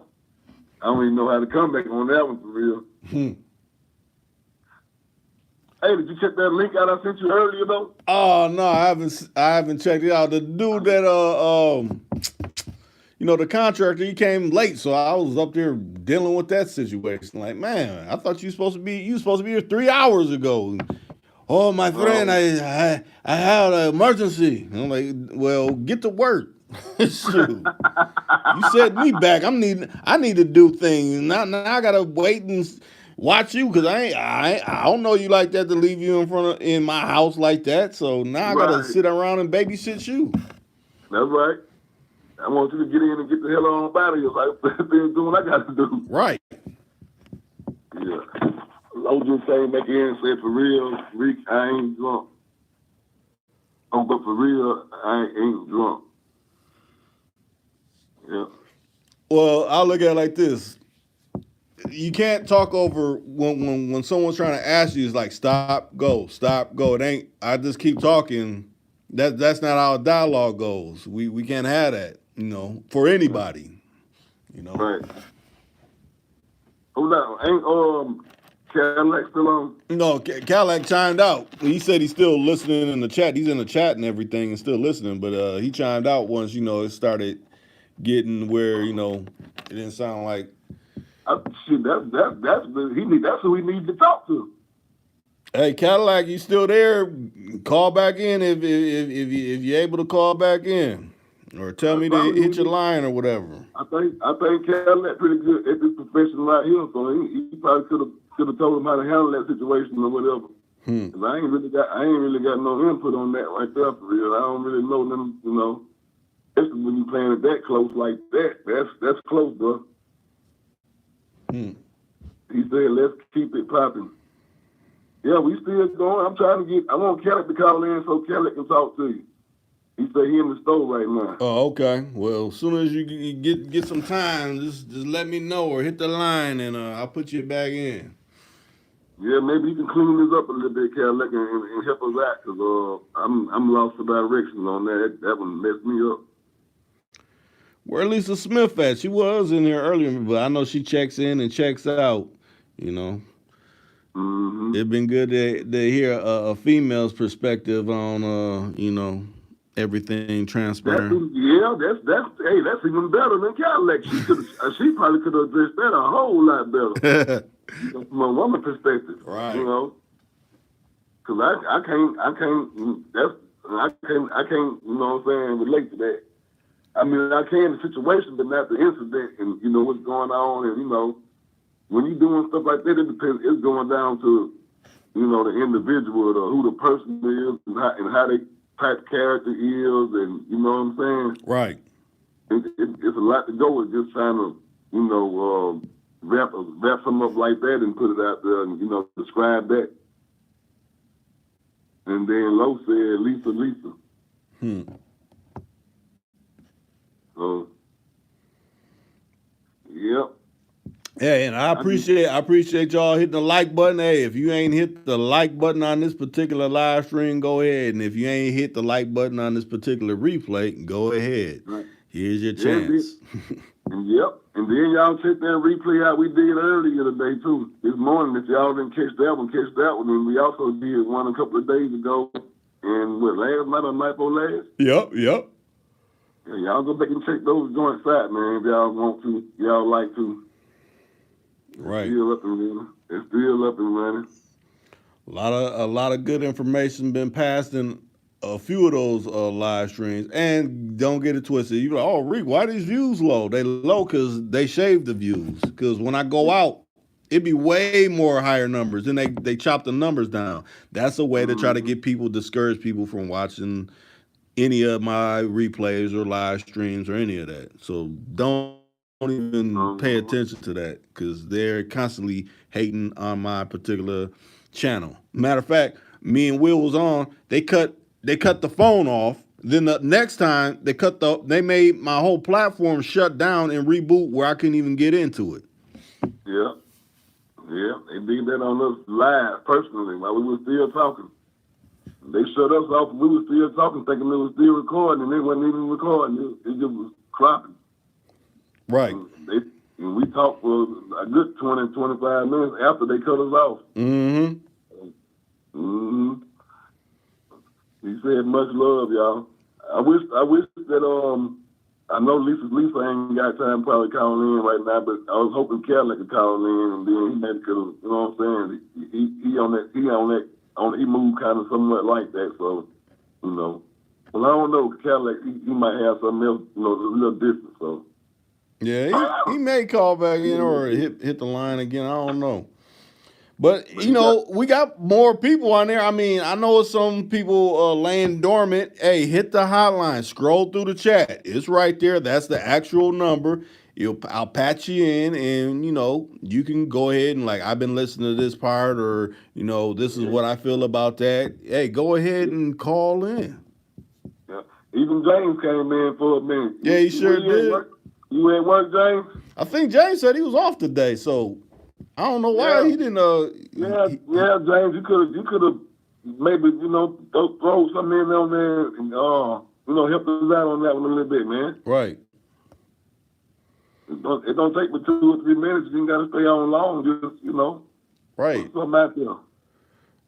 don't even know how to come back on that one for real. Hey, did you check that link out I sent you earlier though? Oh no, I haven't checked it out. The dude that the contractor, he came late, so I was up there dealing with that situation. Like, man, I thought you was supposed to be here 3 hours ago. Oh, my friend, I had an emergency. I'm like, well, get to work. Shoot. You set me back. I need to do things. Now I gotta wait and watch you because I don't know you like that to leave you in my house like that. So now I gotta sit around and babysit you. That's right. I want you to get in and get the hell on out of here. I've been doing what I got to do. Right. Yeah. Lo just came back in and said, for real, Rick, I ain't drunk. Oh, but for real, I ain't drunk. Yeah. Well, I'll look at it like this. You can't talk over when someone's trying to ask you. It's like stop, go. It ain't. I just keep talking. That's not how dialogue goes. We can't have that. For anybody. Right. Hold on. Ain't Cadillac still on? No, Cadillac chimed out. He said he's still listening in the chat. He's in the chat and everything and still listening. But he chimed out once it started getting where it didn't sound like. Shit, that's who we need to talk to. Hey, Cadillac, you still there? Call back in if you're able to call back in, or tell me to hit your line or whatever. I think Cadillac pretty good at this profession right here, so he probably could have told him how to handle that situation or whatever. 'Cause I ain't really got no input on that right there for real. I don't really know them, especially when you playing it that close like that. That's close, bro. He said, let's keep it popping. Yeah, we still going. I want Kelly to call in so Kelly can talk to you. He said he in the store right now. Oh, okay. Well, as soon as you get some time, just let me know or hit the line and I'll put you back in. Yeah, maybe you can clean this up a little bit, Kelly, and help us out, because I'm lost for directions on that. That one messed me up. Where Lisa Smith at? She was in here earlier, but I know she checks in and checks out, Mm-hmm. It'd been good to hear a female's perspective on, everything transpiring. That's even better than Cadillac. She probably could have addressed that a whole lot better from a woman perspective, right? Because I can't, relate to that. I mean, I can in the situation, but not the incident and what's going on, and when you doing stuff like that, it depends. It's going down to, you know, the individual, who the person is, and how they type of character is, and you know what I'm saying. Right. It's a lot to go with just trying to, you know, wrap something up like that and put it out there and, you know, describe that. And then Lo said, Lisa. So, yep. Yeah, and I appreciate y'all hitting the like button. Hey, if you ain't hit the like button on this particular live stream, go ahead. And if you ain't hit the like button on this particular replay, go ahead. Right. Here's your chance. Yep. And then y'all check that replay out we did earlier today, too. This morning, if y'all didn't catch that one. And we also did one a couple of days ago. And last night or night before last? Yep. Yeah, y'all go back and check those joints out, man, if y'all want to. Y'all like to. Right. It's still up and running. It's still up and running. A lot of good information been passed in a few of those live streams. And don't get it twisted. You're like, oh, Rick, why these views low? They low because they shaved the views. Because when I go out, it'd be way more higher numbers. And they chop the numbers down. That's a way to try to get people, discourage people from watching any of my replays or live streams or any of that. So don't even pay attention to that because they're constantly hating on my particular channel. Matter of fact, me and Will was on. They cut the phone off. Then the next time they made my whole platform shut down and reboot where I couldn't even get into it. Yeah, they did that on us live personally while we were still talking. They shut us off and we were still talking, thinking it was still recording, and it wasn't even recording. It just was cropping. Right. And we talked for a good 20, 25 minutes after they cut us off. Mm-hmm. He said, much love, y'all. I wish that, I know Lisa ain't got time probably calling in right now, but I was hoping Cadillac could call in, and then he maybe could, you know what I'm saying? He moved kind of somewhat like that, so, you know. Well, I don't know, Cadillac, he might have something else, you know, a little different, so. Yeah, he may call back in or hit the line again. I don't know. But, you know, we got more people on there. I mean, I know some people laying dormant. Hey, hit the hotline. Scroll through the chat. It's right there. That's the actual number. I'll patch you in, and, you know, you can go ahead and, like, I've been listening to this part, or, you know, this is what I feel about that. Hey, go ahead and call in. Yeah. Even James came in for a minute. Yeah, he sure did. You at work, James? I think James said he was off today, so I don't know why he didn't. James, you could have maybe, you know, throw something in on there and you know, help us out on that one a little bit, man. Right. It don't take but 2 or 3 minutes. You ain't got to stay on long. Just, you know, right. Something out there.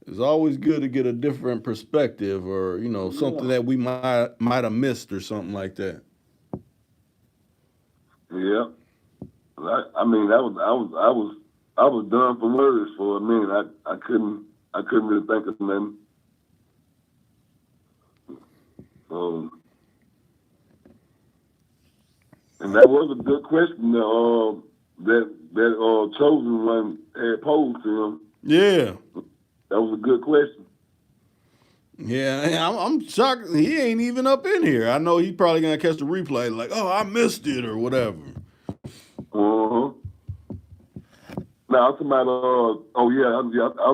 It's always good to get a different perspective, or, you know, something that we might have missed or something like that. Yeah. I mean, I was done for words for a minute. I couldn't really think of nothing. And that was a good question that Chosen One had posed to him. Yeah. That was a good question. Yeah, I'm shocked he ain't even up in here. I know he's probably gonna catch the replay like, oh, I missed it or whatever. Now, I'm talking about, I was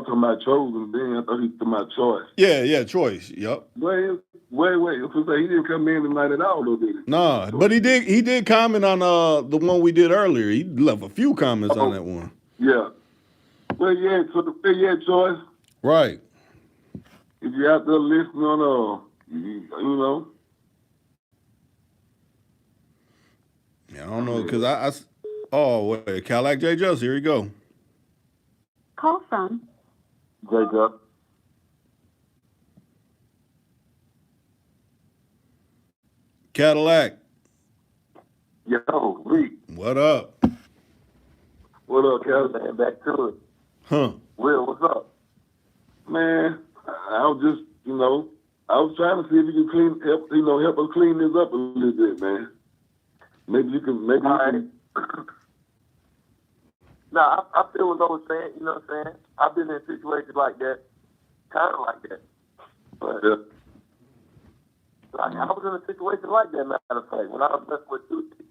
talking about Chosen, then I thought he was talking about Choice. Yeah, Choice, yep. Wait, I was going to say, he didn't come in tonight at all, though, did he? Nah, but he did comment on the one we did earlier. He left a few comments on that one. Yeah. Well, yeah, Choice. Right. If you're out there listening on, you know. Yeah, I don't know, because wait, Cadillac J. Just, here you go. Call from Jacob. Cadillac. Yo, Reek. What up? What up, Cadillac? Back to it. Huh. Will, what's up? Man, I was just, you know, I was trying to see if you can help us clean this up a little bit, man. Maybe you can. Nah, I feel what I was saying. You know what I'm saying? I've been in situations like that, kind of like that. But Yeah. like I was in a situation like that. Matter of fact, when I was messing with two chicks.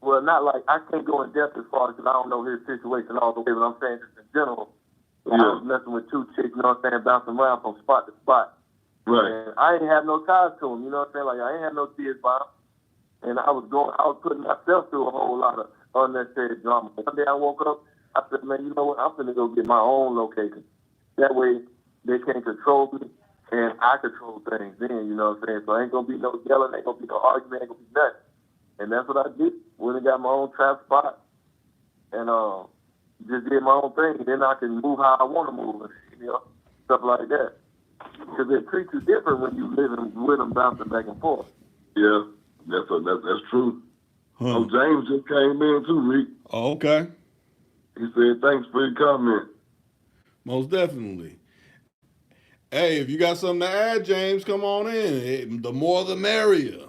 Well, not like I can't go in depth as far as because I don't know his situation all the way, but I'm saying just in general. Like, I was messing with two chicks, you know what I'm saying, bouncing around from spot to spot. Right. And I ain't have no ties to him, you know what I'm saying? Like I ain't have no kids by him. And I was putting myself through a whole lot of unnecessary drama. One day I woke up, I said, man, you know what? I'm finna go get my own location. That way they can't control me and I control things then, you know what I'm saying? So ain't gonna be no yelling, ain't gonna be no argument, ain't gonna be nothing. And that's what I did. Went and got my own trap spot and just did my own thing. Then I can move how I want to move and you know, stuff like that. Because they treat you different when you living with them bouncing back and forth. Yeah, that's true. Oh, James just came in too, Rick. Oh, okay. He said, thanks for your comment. Most definitely. Hey, if you got something to add, James, come on in. The more the merrier.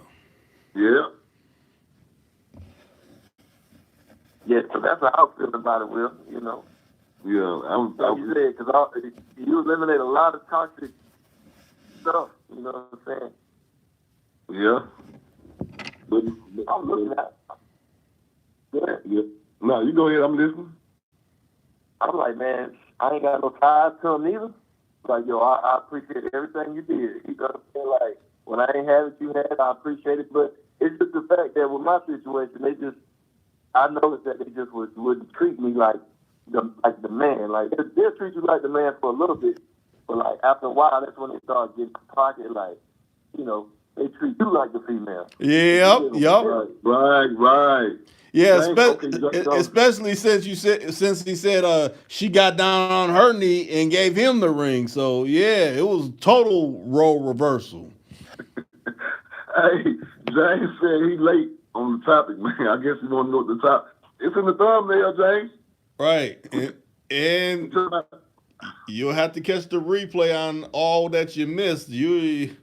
Yeah. Yeah, so that's how I feel about it, Will, you know. Yeah, Like you said, because you eliminate a lot of toxic stuff, you know what I'm saying? Yeah. But I'm looking at it. Yeah. No, you go ahead, I'm listening. I'm like, man, I ain't got no ties to him either. Like, yo, I appreciate everything you did. You know what I'm saying? Like, when I ain't had what you had, I appreciate it. But it's just the fact that with my situation, I noticed that they just wouldn't treat me like the man. Like, they'll treat you like the man for a little bit. But, like, after a while, that's when they start getting pocket, like, you know, they treat you like the female. Yep. Right. Yeah, James, especially since he said she got down on her knee and gave him the ring. So yeah, it was total role reversal. Hey, James said he late on the topic, man. I guess you want to know what the topic. It's in the thumbnail, James. Right, and you'll have to catch the replay on all that you missed. It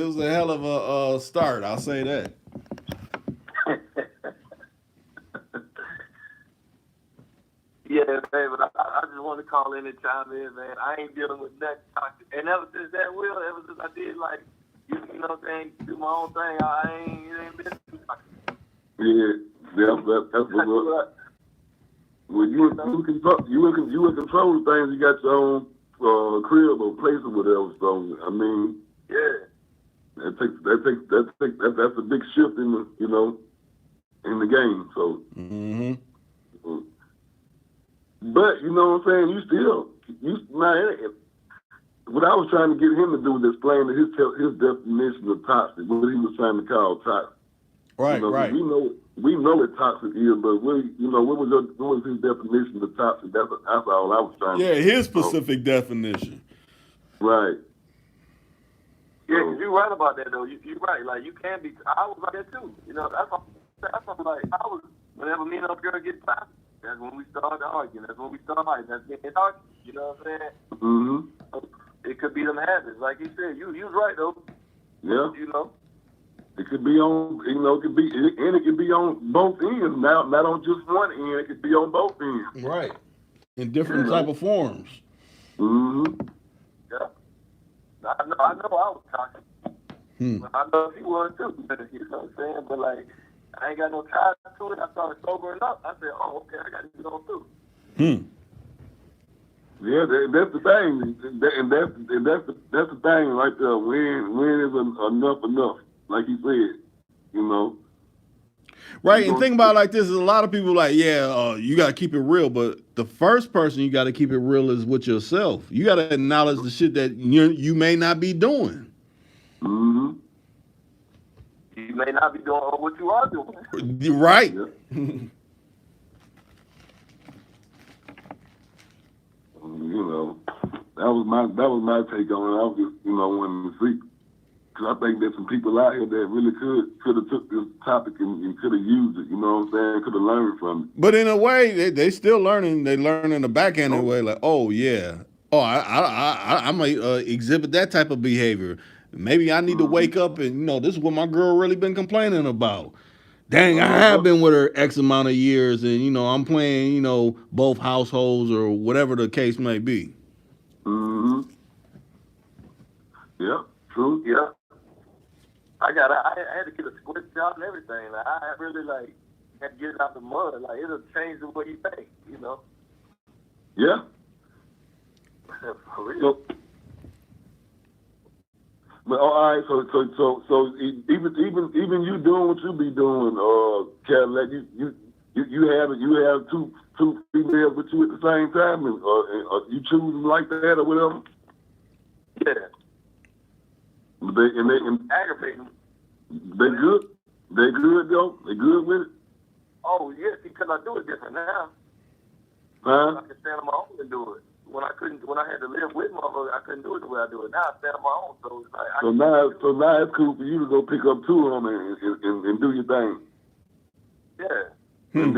was a hell of a start. I'll say that. Yeah, man, but I just want to call in and chime in, man. I ain't dealing with nothing toxic. And ever since that, Will, ever since I did, like, you know what I'm saying, do my own thing, it ain't been too toxic. Yeah, that's what. Well, you in control of things. You got your own crib or place or whatever. So I mean, yeah, that's a big shift in the in the game. So. Mm-hmm. But you know what I'm saying? What I was trying to get him to do was explain his definition of toxic, what he was trying to call toxic. Right, right. We know what toxic is, but what was his definition of toxic? That's all I was trying to. Yeah, his specific definition. Right. Yeah, cause you're right about that though. You're right. Like you can be. I was like that too. You know, that's like I was. Whenever me and a girl get toxic, that's when we start arguing. That's when we start fighting. That's getting toxic. You know what I'm saying? Mm-hmm. It could be them habits, like you said. You was right though. Yeah. You know. It could be on, it could be on both ends. Now, not on just one end. It could be on both ends. Right. In different type of forms. Mm-hmm. Yeah. I know. I was toxic. I know he was too. You know what I'm saying? But like, I ain't got no ties to it. I started sobering up. I said, "Oh, okay, I got to get on too." Yeah, that's the thing, and that's the thing right there. When is enough? Like he said, you know. Right, and think about it like this: is a lot of people like, you got to keep it real, but the first person you got to keep it real is with yourself. You got to acknowledge the shit that you may not be doing. Mm-hmm. You may not be doing what you are doing. Right. Yeah. That was my take on it. I was just wanting to see, because I think there's some people out here that really could have took this topic and could have used it. You know what I'm saying? Could have learned from it. But in a way, they still learning. They learn in the back end way, like, oh yeah, I might exhibit that type of behavior. Maybe I need to wake up and this is what my girl really been complaining about. dang, I have been with her X amount of years, and I'm playing, both households or whatever the case may be. Mm-hmm. Yeah, true. Yeah. I had to get a split job and everything. Like, I really had to get it out the mud. Like, it'll change the way you think, Yeah. For real. But all right, so even you doing what you be doing, Cadillac, you have two females with you at the same time, and you choose them like that or whatever. Yeah. They Aggravating. they good. They good though. They good with it. Oh yeah, because I do it different now. Huh? I can stand on my own and do it. When I had to live with motherfuckers, I couldn't do it the way I do it. Now I stand on my own, so it's like So now it's cool for you to go pick up two of them and do your thing. Yeah. And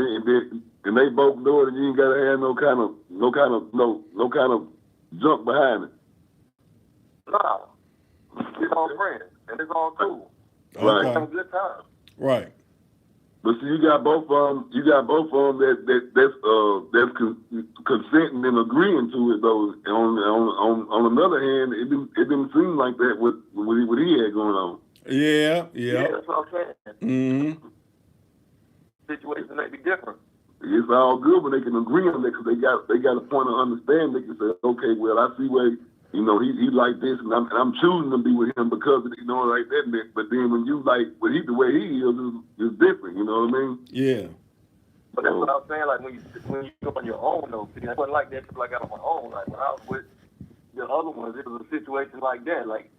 they both do it, and you ain't gotta have no kind of junk behind it. Nah. It's all friends, and it's all cool. Right. It's a good time. Right. But see, you got both of them. That's consenting and agreeing to it though. On another hand, it didn't seem like that with what he had going on. Yeah. Yeah, that's what I'm saying. Mm-hmm. Situations may be different. It's all good when they can agree on that because they got a point of understanding. They can say, okay, well, I see where he like this, and I'm choosing to be with him because of it, like that. But then when you like the way he is different. You know what I mean? Yeah. But that's what I was saying. Like when you go on your own though, see, I wasn't like that until I got on my own. Like when I was with the other ones, it was a situation like that. Like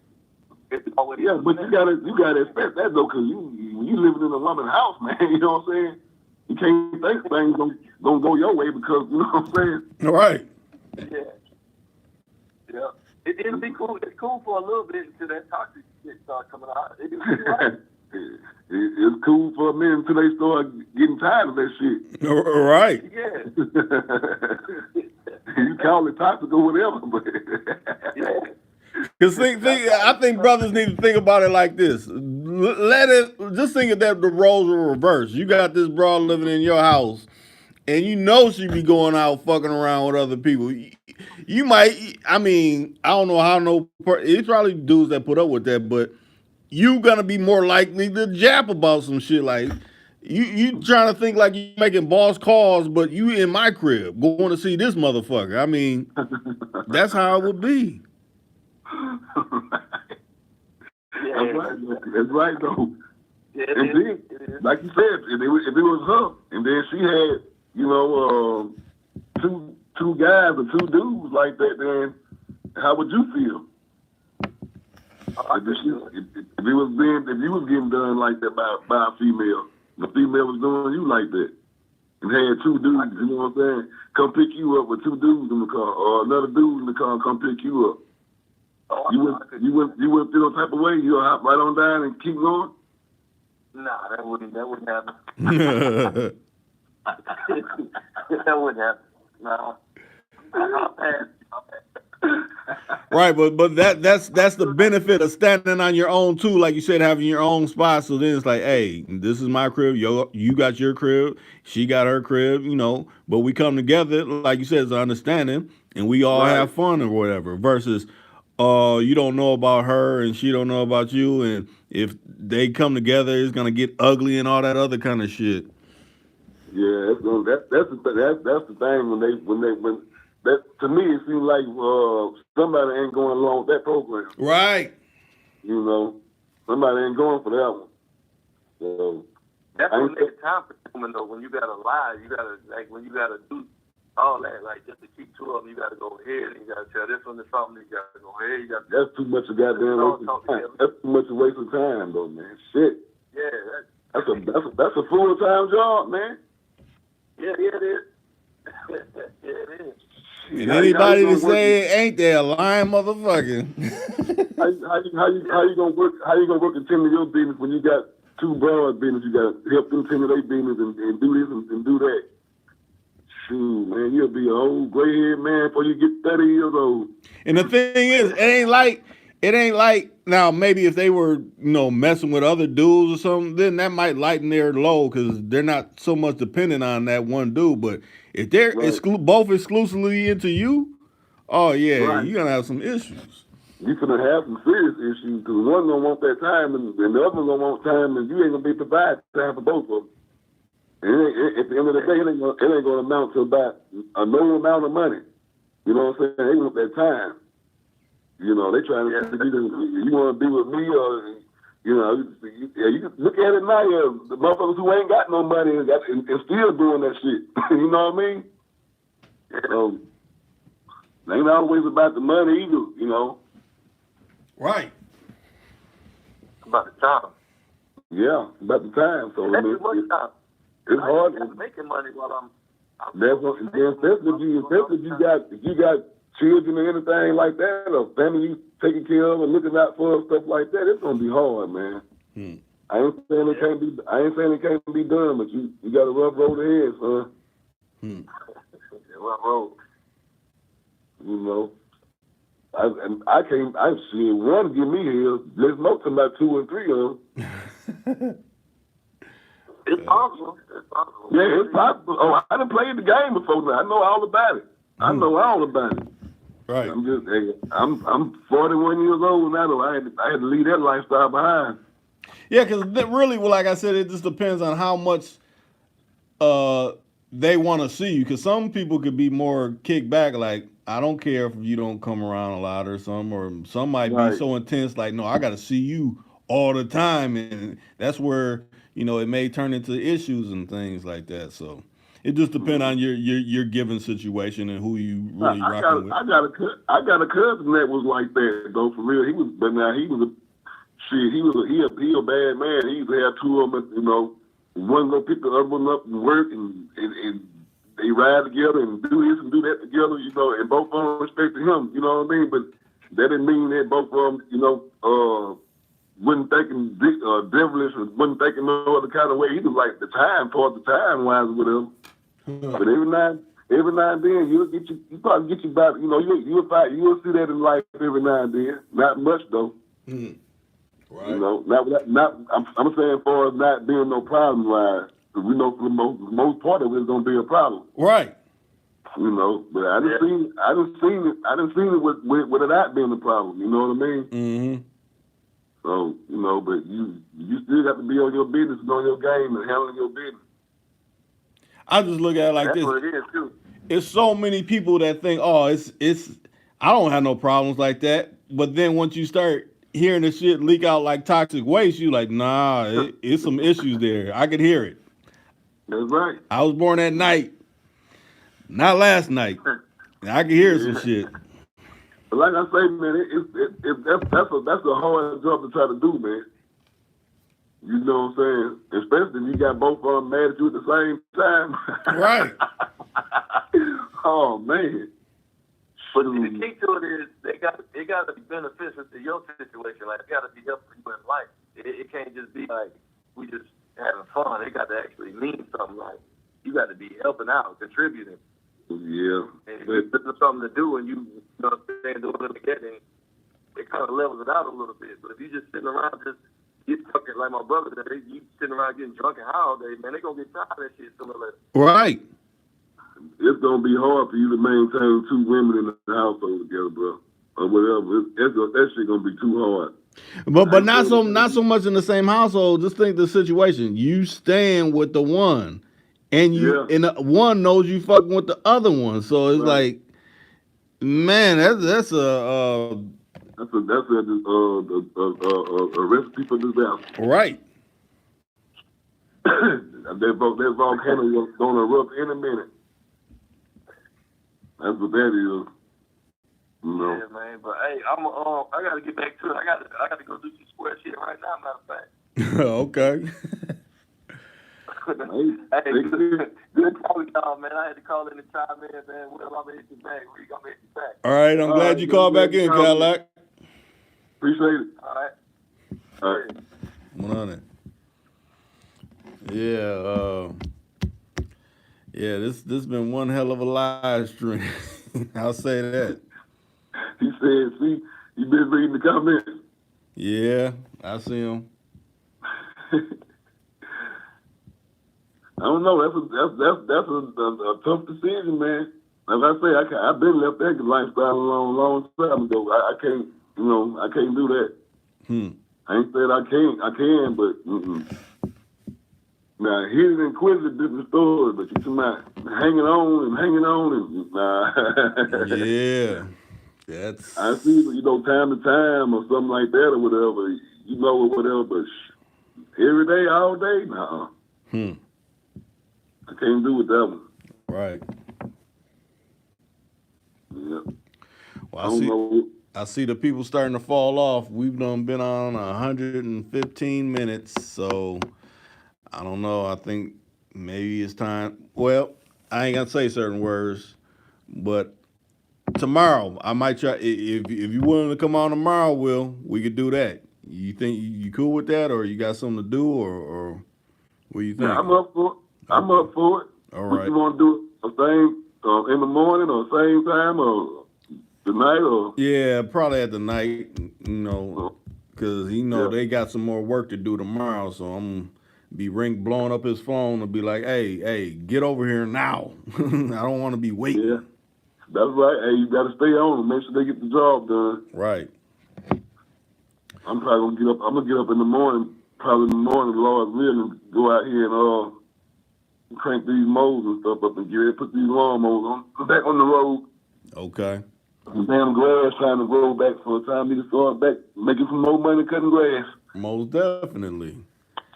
it's always yeah, but you gotta expect that though, because you living in a woman's house, man. You know what I'm saying? You can't think things don't go your way because you know what I'm saying? Right. Yeah. It'll be cool. It's cool for a little bit until that toxic shit starts coming out. It'll be right. It's cool for a minute until they start getting tired of that shit. Right. Yeah. You call it toxic or whatever, but yeah. Because I think brothers need to think about it like this. Just think of that the roles are reversed. You got this broad living in your house, and she be going out fucking around with other people. You might, I don't know how it's probably dudes that put up with that, but you gonna be more likely to jap about some shit like you trying to think like you making boss calls, but you in my crib going to see this motherfucker. That's how it would be. That's right though. Yeah, and then, like you said, if it was her, and then she had, two guys or two dudes like that, then how would you feel? If you was getting done like that by a female, the female was doing you like that, and had two dudes, you know what I'm saying, come pick you up with two dudes in the car, or another dude in the car come pick you up. You wouldn't feel no type of way. You'll hop right on down and keep going. Nah, that wouldn't happen. That wouldn't happen. No. Right, but that's the benefit of standing on your own too, like you said, having your own spot. So then it's like, hey, this is my crib. You got your crib. She got her crib. But we come together, like you said, as an understanding, and we all have fun or whatever. Versus, you don't know about her and she don't know about you, and if they come together, it's gonna get ugly and all that other kind of shit. Yeah, that's the thing when that, to me, it seems like somebody ain't going along with that program. Right. Somebody ain't going for that one. So that's what makes time for women though. When you gotta lie, you gotta when you gotta do all that, just to keep two of them, you gotta go ahead and you gotta tell this one to something. You gotta go ahead. That's too much of goddamn waste of time. That's too much of waste of time though, man. Shit. Yeah. That's a full-time job, man. Yeah, it is. Yeah, it is. And anybody that say it ain't, they a lying motherfucker. how you gonna work? How you gonna work and tend to your business when you got two broad business? You got to help them tend to their business and do this and do that. Shoot, man, you'll be an old gray-haired man before you get 30 years old. And the thing is, it it ain't like now maybe if they were messing with other dudes or something, then that might lighten their load because they're not so much dependent on that one dude. But if they're Right. both exclusively into you, oh yeah, Right. you're gonna have some issues. You finna have some serious issues because one gonna want that time and the other gonna want time and you ain't gonna be providing time for both of them. And at the end of the day, it ain't gonna amount to about a no amount of money. You know what I'm saying? They want that time. They trying to see you want to be with me or you can look at it now. The motherfuckers who ain't got no money and still doing that shit. You know what I mean? It ain't always about the money either. Right. About the time. Yeah, about the time. So That's too much time. It's hard. I'm making money while I'm That's what, especially if you got children or anything like that, or family you taking care of and looking out for and stuff like that. It's gonna be hard, man. I ain't saying it can't be. I ain't saying it can't be done, but you got a rough road ahead, son. Rough road. I can't. I've seen one give me here. Let's know about 2 and 3 of them. It's possible. It's possible. Yeah, it's possible. Oh, I done played the game before now. I know all about it. I know all about it. Right. I'm 41 years old now. Though I had to leave that lifestyle behind. Yeah, because really, well, like I said, it just depends on how much they want to see you. Because some people could be more kicked back, like, I don't care if you don't come around a lot or something. Or some might be so intense, like, no, I got to see you all the time. And that's where, it may turn into issues and things like that. So it just depends on your given situation and who you really rocking with. I got a cousin that was like that, though, for real. He was a bad man. He used to have 2 of them, one go pick the other one up and work, and they ride together and do this and do that together, and both of them respected him, you know what I mean? But that didn't mean that both of them, wasn't thinking devilish or wasn't thinking no other kind of way. He was like the time wise with him. But every now and then you probably get you about, you'll see that in life every now and then. Not much though. Right. I'm saying for us not being no problem wise, because we know for the most part of it's gonna be a problem. Right. But I didn't seen it with it not being a problem. You know what I mean? Mm-hmm. So, but you still got to be on your business and on your game and handling your business. I just look at it like That's this. what it is too. It's so many people that think, oh, it's I don't have no problems like that. But then once you start hearing the shit leak out like toxic waste, you like, nah, it's some issues there. I could hear it. That's right. I was born at night, not last night. I could hear some shit. But like I say, man, that's a hard job to try to do, man. You know what I'm saying? Especially if you got both of them mad at you at the same time. Right. Oh man. But the key to it is they got to be beneficial to your situation. Like, it got to be helpful you in life. It can't just be like we just having fun. It got to actually mean something. Like, you got to be helping out, contributing. Yeah. And if there's something to do and you know what I'm saying, doing it together, it kind of levels it out a little bit. But if you just sitting around just get fucking like my brother, you sitting around getting drunk and high all day, man, they gonna get tired of that shit sooner or later. Right. It's gonna be hard for you to maintain 2 women in the household together, bro, or whatever. That shit gonna be too hard. But not so much in the same household. Just think the situation. You staying with the one, and and the one knows you fucking with the other one. So it's like, man, that's a recipe for disaster. Right. That volcano is gonna erupt any minute. That's what that is. Yeah, man. But hey, I gotta get back to it. I gotta go do some square shit right now. Matter of fact. Okay. Hey, good talking, y'all, man. I had to call in and chime in, man. Well, I'm gonna hit you back. We're gonna hit you back. All right, I'm glad you called back in, Cadillac. Appreciate it. All right. One on it. Yeah, this been one hell of a live stream. I'll say that. He said, You been reading the comments? Yeah, I see him. I don't know. That's a tough decision, man. Like I say, I've been left that lifestyle a long time ago. I can't, I can't do that. I ain't said I can't. I can, but now hit and quit is a different story. But you talking about hanging on and nah. Yeah, that's. I see, time to time or something like that or whatever, or whatever. But every day, all day, nah. I can't do with that one. Right. Yeah. Well, I see the people starting to fall off. We've been on 115 minutes, so I don't know. I think maybe it's time. Well, I ain't gonna say certain words, but tomorrow I might try. If you willing to come on tomorrow, Will, we could do that. You think you cool with that, or you got something to do, or what do you think? Yeah, I'm up for it. I'm up for it. All What right. you want to do? A thing in the morning or same time or the night or? Yeah, probably at the night, because they got some more work to do tomorrow. So I'm be blowing up his phone and be like, hey, get over here now. I don't want to be waiting. Yeah, that's right. Hey, you got to stay on and make sure they get the job done. Right. I'm probably gonna get up. I'm gonna get up in the morning, Lord willing, and go out here and crank these moles and stuff up and put these lawnmowers back on the road. Okay. The damn grass trying to grow back for a time. Need to start back making some more money cutting grass. Most definitely.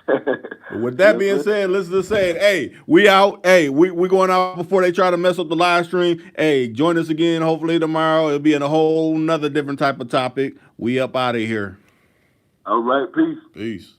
But with that being said, let's just say it. Hey, we out. Hey, we going out before they try to mess up the live stream. Hey, join us again. Hopefully tomorrow it'll be in a whole nother different type of topic. We up out of here. All right, peace. Peace.